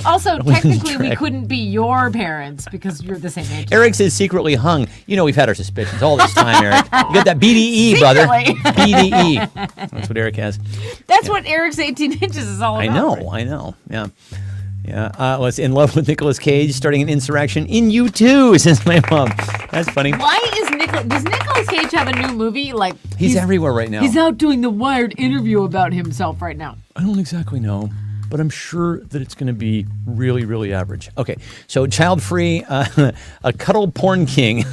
Also, technically, we track. couldn't be your parents because you're the same age. Eric says secretly hung. You know, we've had our suspicions all this time, Eric. You got that BDE, brother. Secretly. BDE. That's what Eric has. That's what Eric's 18 inches is all about. I know. Yeah. Yeah. Was in love with Nicolas Cage, starting an insurrection in you too, says my mom. That's funny. Why does Nicolas Cage have a new movie? Like He's everywhere right now. He's out doing the Wired interview about himself right now. I don't exactly know, but I'm sure that it's going to be really, really average. Okay, so child-free, a cuddle porn king,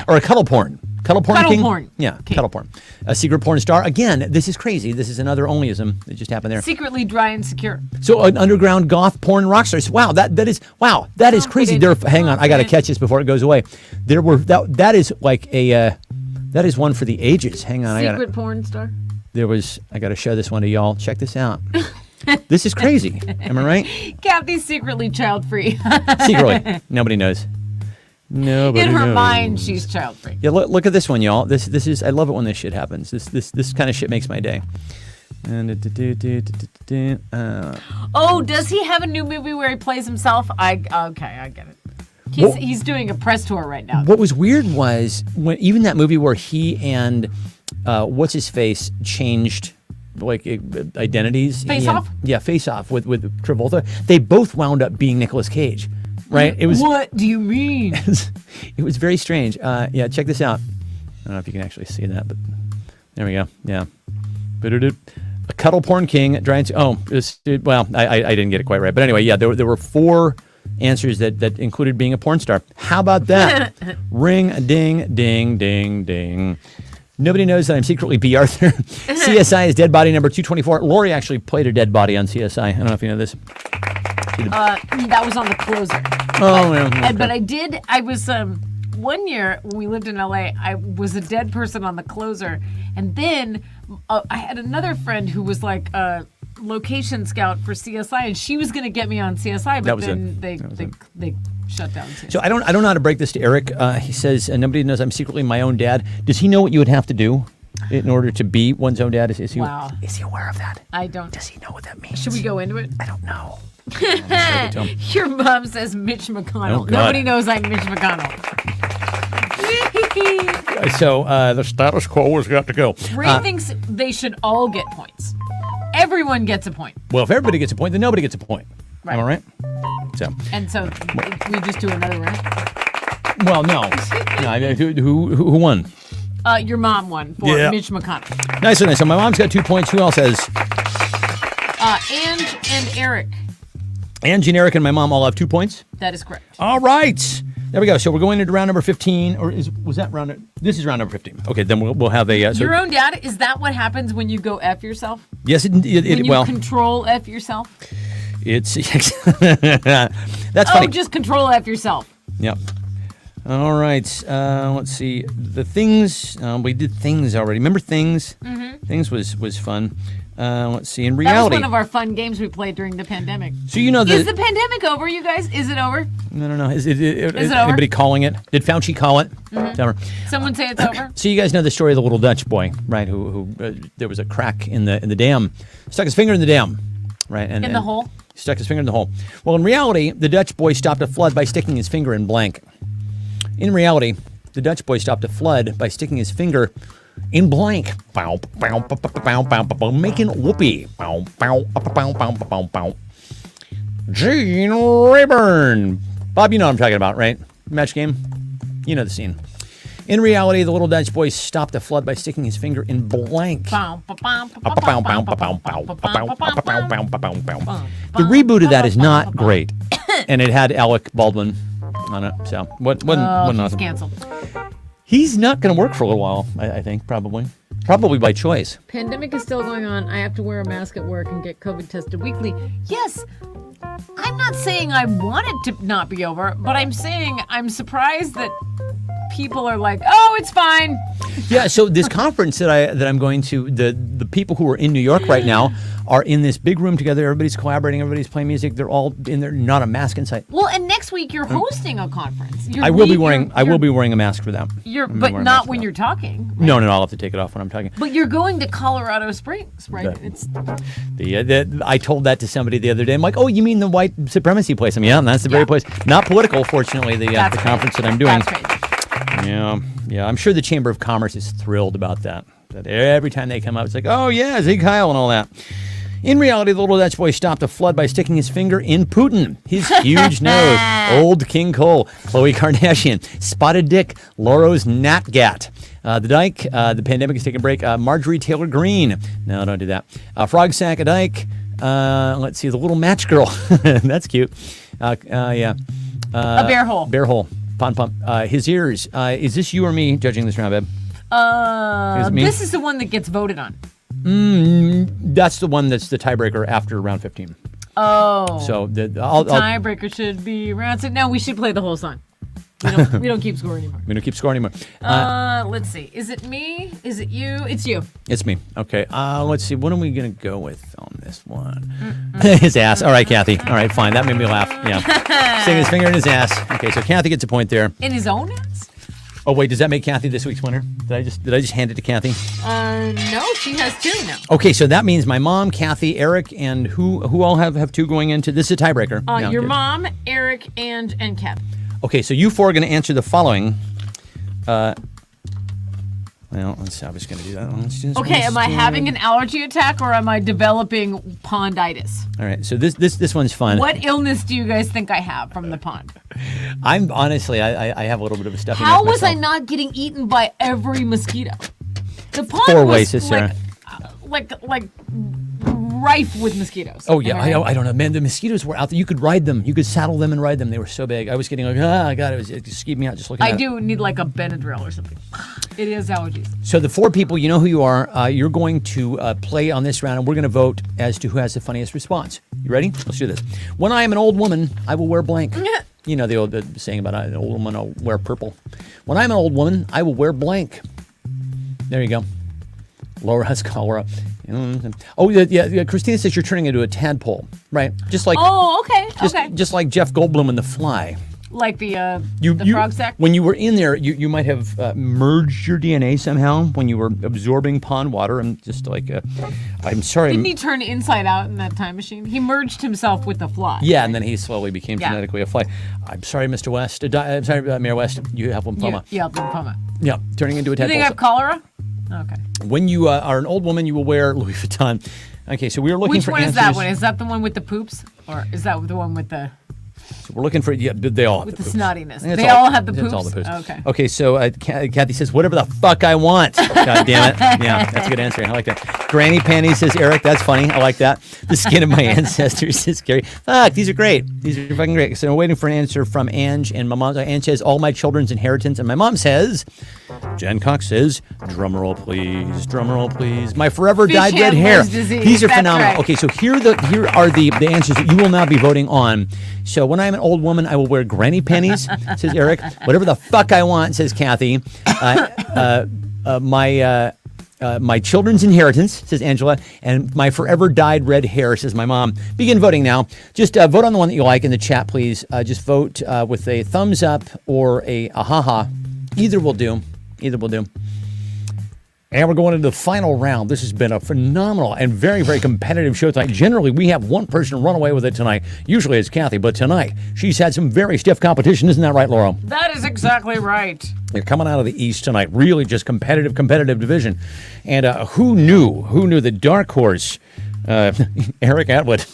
or a cuddle porn. Cuddle porn Cuddle king? porn Yeah, king. cuddle porn. A secret porn star. Again, this is crazy. This is another onlyism that just happened there. Secretly dry and secure. So an underground goth porn rock stars. Wow, that is crazy. Hang on, I got to catch this before it goes away. There were that is like a that is one for the ages. Hang on, Secret porn star. I got to show this one to y'all. Check this out. This is crazy. Am I right? Kathy's secretly child free. Secretly, nobody knows. Nobody In her knows. mind, she's child free. Yeah, look at this one, y'all. This is I love it when this shit happens. This kind of shit makes my day. And Oh, does he have a new movie where he plays himself? I get it. He's doing a press tour right now. what was weird was when even that movie where he and what's his face changed like identities. Face He and- Off? Yeah, Face Off with Travolta. They both wound up being Nicolas Cage, right? It was What do you mean? it was very strange. Yeah, check this out. I don't know if you can actually see that, but there we go. Yeah. A cuddle porn king. Well, I didn't get it quite right. But anyway, yeah, there were 4 answers that included being a porn star. How about that? Ring, ding, ding, ding, ding. Nobody knows that I'm secretly B. Arthur. CSI is dead body number 224. Lori actually played a dead body on CSI. I don't know if you know this. That was on the closer. Oh, yeah. But I was one year when we lived in LA, I was a dead person on the closer, and then I had another friend who was like a location scout for CSI, and she was going to get me on CSI, but then they shut down CSI. So I don't know how to break this to Eric. He says nobody knows I'm secretly my own dad. Does he know what you would have to do in order to be one's own dad? Is he Wow. Is he aware of that? I don't. Does he know what that means? Should we go into it? I don't know. Break it to him. Your mom says Mitch McConnell. Oh, God. Nobody knows I'm Mitch McConnell. So the status quo has got to go. Ray thinks they should all get points. Everyone gets a point. Well, if everybody gets a point, then nobody gets a point. Right. Am I right? So, And so we just do another round. well, no. I mean, who won? Your mom won for Yeah. Mitch McConnell. Nice. So my mom's got 2 points. Who else has? And Eric. Angie and Eric and my mom all have 2 points. That is correct. All right. There we go. So we're going into round number 15, or was that round? This is round number 15. Okay, then we'll have a. Your own dad, is that what happens when you go F yourself? Yes, When you control F yourself? it's that's funny. Oh, just control F yourself. Yep. All right. Let's see. The things we did things already. Remember things? Mm-hmm. Things was fun. Let's see. In That was reality, one of our fun games we played during the pandemic. so you know Is the pandemic over, you guys? Is it over? I don't know. Is it over? anybody calling it? Did Fauci call it? It's over. Someone say it's over? So you guys know the story of the little Dutch boy, right? Who there was a crack in the dam, stuck his finger in the dam, right? And In the hole? Stuck his finger in the hole. Well, in reality, the Dutch boy stopped a flood by sticking his finger in blank. In reality, the Dutch boy stopped a flood by sticking his finger in blank. Bow, bow, bow, bow, bow, bow, bow, bow, making whoopee. Bow, bow, bow, bow, bow, bow, bow. Gene Rayburn. Bob, you know what I'm talking about, right? Match game? You know the scene. In reality, the little Dutch boy stopped a flood by sticking his finger in blank. The reboot of that is not great, and it had Alec Baldwin on it. So wasn't He's awesome. canceled. He's not going to work for a little while. I think probably by choice. Pandemic is still going on. I have to wear a mask at work and get COVID tested weekly. Yes, I'm not saying I want it to not be over, but I'm saying I'm surprised that people are like, oh, it's fine. Yeah. So this conference that I'm going to, the people who are in New York right now are in this big room together. Everybody's collaborating. Everybody's playing music. They're all in there. Not a mask in sight. Well, and next week you're hosting a conference. I will be wearing a mask for that. But not when you're talking. Right? No, I'll have to take it off when I'm talking. But you're going to Colorado Springs, right? The- It's I told that to somebody the other day. I'm like, oh, you mean the white supremacy place? Yeah, that's the very Yeah. place. Not political, fortunately. The That's conference that I'm doing. That's crazy. Yeah. I'm sure the Chamber of Commerce is thrilled about that. That every time they come out, it's like, oh yeah, Zeke Heil and all that. In reality, the little Dutch boy stopped a flood by sticking his finger in Putin, his huge nose, old King Cole, Khloe Kardashian, Spotted Dick, Laura's Natgat, the Dyke, the pandemic is taking a break, Marjorie Taylor Greene. No, don't do that. Frog Sack a Dyke. Let's see, the little match girl. That's cute. Yeah. A bear hole. Bear hole. Pond Pump. His ears. Is this you or me judging this round, babe? Is it me? This is the one that gets voted on. That's the one that's the tiebreaker after round 15. Oh. So Tiebreaker should be around. So now we should play the whole song. We don't keep score anymore. we don't keep scoring anymore. Let's see. Is it me? Is it you? It's you. It's me. Okay. Let's see. What are we gonna go with on this one? His ass. All right, Kathy. All right, fine. That made me laugh. Yeah. Sticking his finger in his ass. Okay, so Kathy gets a point there. In his own ass? Oh wait, does that make Kathy this week's winner? Did I just hand it to Kathy? No, she has 2 now. Okay, so that means my mom, Kathy, Eric, and who all have 2 going into this is a tiebreaker. No, Your good. mom, Eric, and Kat. Okay, so you 4 are going to answer the following. Well, let's see. I was going to do that. Let's do this Okay, one. am I having an allergy attack or am I developing ponditis? All right, so this one's fun. What illness do you guys think I have from the pond? I'm honestly, I have a little bit of a stuffy How nose was I myself. not getting eaten by every mosquito? The pond 4 was ways, Sarah. like rife with mosquitoes. Oh yeah, Am I right? I don't know, man. The mosquitoes were out there. You could ride them. You could saddle them and ride them. They were so big. I was getting like, God, it just skeeved me out just looking at I it. do need like a Benadryl or something. It is allergies. So the 4 people, you know who you are. You're going to play on this round, and we're going to vote as to who has the funniest response. You ready? Let's do this. When I am an old woman, I will wear blank. You know the old saying about an old woman will wear purple. When I'm an old woman, I will wear blank. There you go. Laura's cholera. Oh yeah. Christina says you're turning into a tadpole, right? Just like Oh, okay. just like Jeff Goldblum in The Fly. Like the You frog sack? When you were in there, you might have merged your DNA somehow when you were absorbing pond water. And just like, I'm sorry. Didn't he turn inside out in that time machine? He merged himself with the fly. Yeah, and then he slowly became Yeah. genetically a fly. I'm sorry, Mr. West. I'm sorry, Mayor West. You have lymphoma. Yeah, lymphoma. Yeah, turning into a You think tadpole. I have cholera? Okay. When you are an old woman, you will wear Louis Vuitton. Okay, so we were looking Which for one answers. is that one? Is that the one with the poops? Or is that the one with the We're looking for, yeah, they all have with the the poops. snottiness? I think it's They all have the it's poops? all the poops. Okay. Okay, so Kathy says, whatever the fuck I want. God damn it. Yeah, that's a good answer. I like that. Granny Panties says, Eric, that's funny. I like that. The skin of my ancestors says, Gary. Fuck, these are great. These are fucking great. So I'm waiting for an answer from Ange, and my mom, Ange says, all my children's inheritance. And my mom says, Jen Cox says, drumroll please, drumroll please. My forever Fish dyed red hair. handler's disease, These are that's phenomenal. right. Okay, so here are the answers that you will now be voting on. So when I'm an old woman, I will wear granny panties, says Eric. Whatever the fuck I want, says Kathy. My children's inheritance, says Angela, and my forever dyed red hair, says my mom. Begin voting now. Just vote on the one that you like in the chat, please. Just vote with a thumbs up or a ha-ha. Either will do. Either will do. And we're going into the final round. This has been a phenomenal and very, very competitive show tonight. Generally, we have one person run away with it tonight. Usually it's Kathy, but tonight she's had some very stiff competition. Isn't that right, Laurel? That is exactly right. They're coming out of the East tonight. Really just competitive division. And who knew the dark horse, Eric Atwood.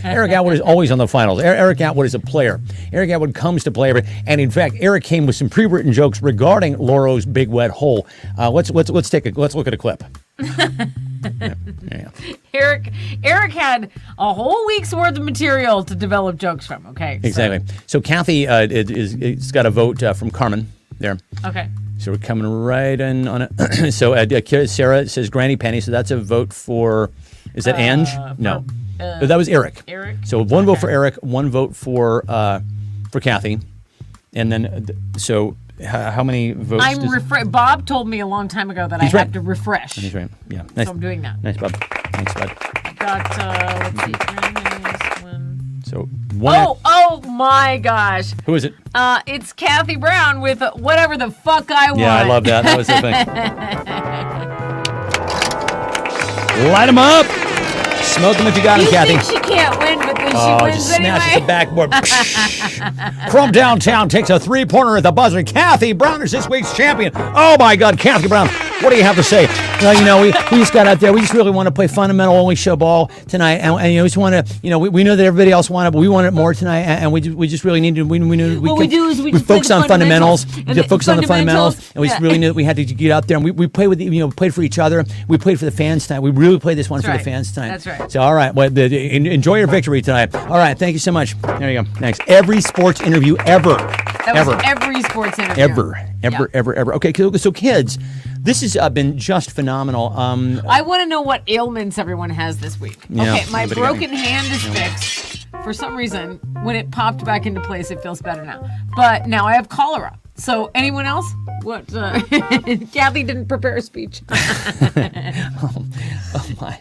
Eric Atwood is always on the finals. Eric Atwood is a player. Eric Atwood comes to play. And in fact, Eric came with some pre-written jokes regarding Laura's big wet hole. Let's look at a clip. Yeah. Eric had a whole week's worth of material to develop jokes from. Okay. Exactly. So Kathy is got a vote from Carmen there. Okay. So we're coming right in on it. So Sarah says Granny Penny. So that's a vote for. Is that Ange? No, that was Eric. Eric. So one vote for Eric, one vote for Kathy, and then so how many votes? Bob told me a long time ago that He's I right. have to refresh. He's right. Yeah. Nice. So I'm doing that. Nice, Bob. Thanks, Bob. I got let's see. Grammys, one. So one. Oh my gosh. Who is it? It's Kathy Brown with whatever the fuck I want. Yeah, I love that. That was the thing. Light them up. Smoke them if you got them, You Kathy. think she can't win, but then Oh, she wins just smashes anyway. the backboard. From downtown takes a three-pointer at the buzzer. Kathy Brown is this week's champion. Oh my God, Kathy Brown What do you have to say? Well, we just got out there. We just really want to play fundamental only show ball tonight, and we just want to, we know that everybody else wanted, but we want it more tonight, and we just really need to. We focus on fundamentals. We focus on the fundamentals, and we just really knew that we had to get out there, and we played with played for each other. We played for the fans tonight. We really played this one for the fans tonight. That's right. So all right, well, enjoy your victory tonight. All right, thank you so much. There you go. Thanks. Every sports interview ever. That was every sports interview. Ever. Okay, so kids, this has been just phenomenal. I want to know what ailments everyone has this week. Yeah, Okay, my anybody got broken hand is fixed. For some reason, when it popped back into place, it feels better now. But now I have cholera. So anyone else? What? Kathy didn't prepare a speech. Oh my.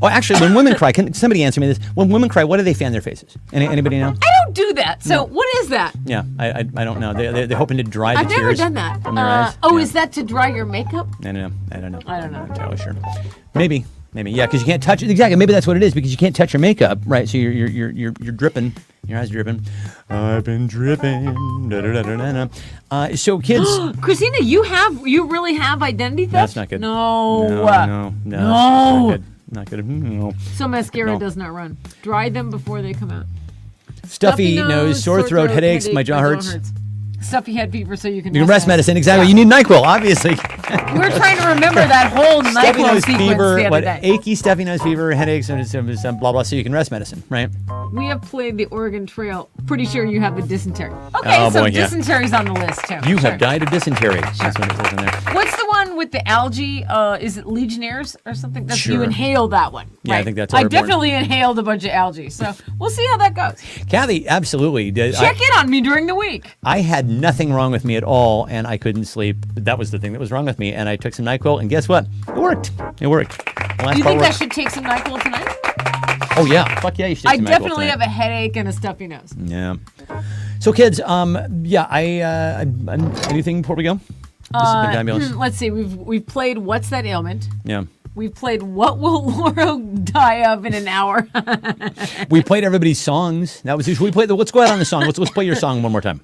Oh, actually, when women cry, can somebody answer me this? When women cry, what do they fan their faces? Anybody know? I don't do that. So what is that? Yeah, I don't know. They're hoping to dry the I've never tears done that. from their eyes. Oh, Yeah. is that to dry your makeup? I don't know. I don't know. I'm not entirely sure. Maybe. Yeah, because you can't touch it. Exactly. Maybe that's what it is, because you can't touch your makeup, right? So you're dripping. Your eyes dripping. I've been dripping. So kids. Christina, you really have identity theft? That's not good. No. No. Not good. No. So mascara No. does not run. Dry them before they come out. Stuffy nose, sore throat, headaches. My jaw hurts. Stuffy head fever, so you can. You can rest medicine. Exactly. You need NyQuil, obviously. We're trying to remember that whole Stuffy NyQuil nose sequence fever, the other day. achy stuffy nose fever, headaches, and some blah blah. So you can rest medicine, right? We have played the Oregon Trail. Pretty sure you have the dysentery. Okay, Oh, so boy, yeah. dysentery's on the list too. You Sure. have died of dysentery. That's what it says in there. What's the one with the algae? Is it Legionnaires or something? That's You Sure. inhale that one. Yeah, I right? think that's I airborne. definitely inhaled a bunch of algae. So we'll see how that goes. Kathy, absolutely did. Check in on me during the week. I had nothing wrong with me at all, and I couldn't sleep. That was the thing that was wrong with me. And I took some NyQuil, and guess what? It worked. It worked. The last Do you part think I worked. should take some NyQuil tonight? Oh yeah, fuck yeah, you should take I some NyQuil definitely tonight. have a headache and a stuffy nose. Yeah. So kids, anything before we go? This has been fabulous. Let's see. We've played What's That Ailment? Yeah. We've played What Will Laura Die of in an Hour? We played everybody's songs. That was we played the. Let's go out on the song. Let's play your song one more time.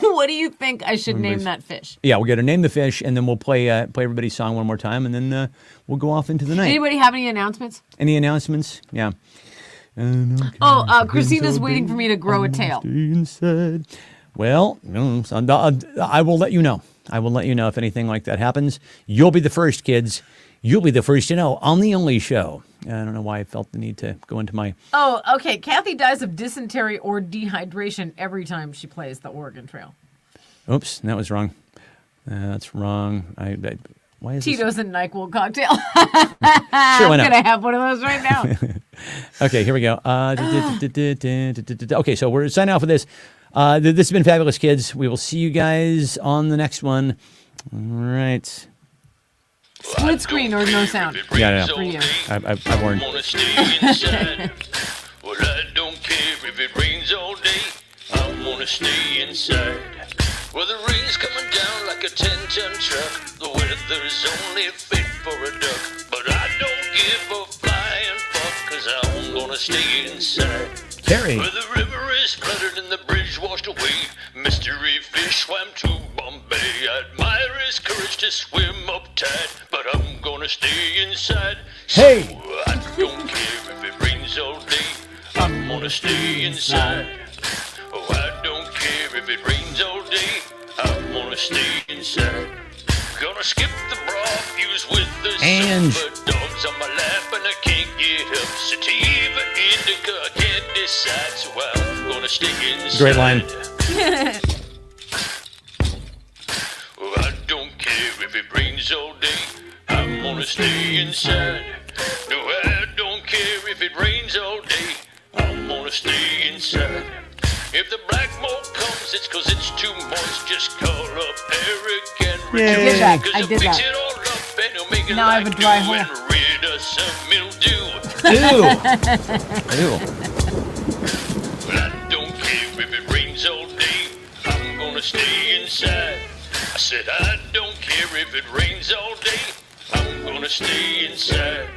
What do you think I should name that fish? Yeah, we're gonna name the fish, and then we'll play everybody's song one more time, and then we'll go off into the night. Anybody have any announcements? Any announcements? Yeah. Christina's waiting for me to grow a tail. Inside. Well, I will let you know. I will let you know if anything like that happens. You'll be the first, kids. You'll be the first to know on the only show. I don't know why I felt the need to go into my. Oh, okay. Kathy dies of dysentery or dehydration every time she plays the Oregon Trail. Oops, that was wrong. That's wrong. Why is Tito's and NyQuil cocktail. this? Sure, why I'm not? gonna have one of those right now. Okay, here we go. Okay, so we're signing off with this. This has been fabulous, kids. We will see you guys on the next one. All right. Split screen or no sound. Yeah. For you. I've warned. I wanna stay inside. Well, I don't care if it rains all day. I wanna stay inside. Well, the rain's coming down like a 10-ton truck. The weather's only fit for a duck. But I don't give a flying fuck, 'cause I'm gonna stay inside. Terry. Well, the river is flooded and the bridge washed away. Mystery fish swam to Bombay. I admire his courage to swim up tide, but I'm gonna stay inside. Hey. So I don't care if it rains all day. I'm gonna stay inside. Oh, I don't care if it rains all day. I'm gonna stay inside. Gonna skip the broad views with the And- silver dogs on my lap, and I can't get up. Sativa, indica, I can't decide, so I'm gonna stay inside. Great line. Oh, I don't care if it rains all day. I'm gonna stay inside. No, I don't care if it rains all day. I'm gonna stay inside. If the black mold comes, it's 'cause it's too moist. Just call up Eric and Yay. Richard. I did that. 'Cause I he'll did fix that. it all up and he'll make it Now I have like a dry new hole. and rid of some mildew. Ew. Ew. Well, I don't care if it rains all day. I'm gonna stay inside. I said I don't care if it rains all day. I'm gonna stay inside.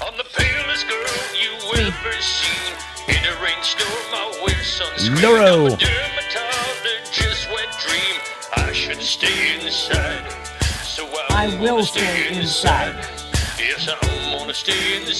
I'm the palest girl you ever seen. In a rainstorm, I wear sunscreen. Loro. I'm a dermatologist, wet dream. I should stay inside. So I I'm will gonna stay in the inside. side. Yes, I'm gonna stay in the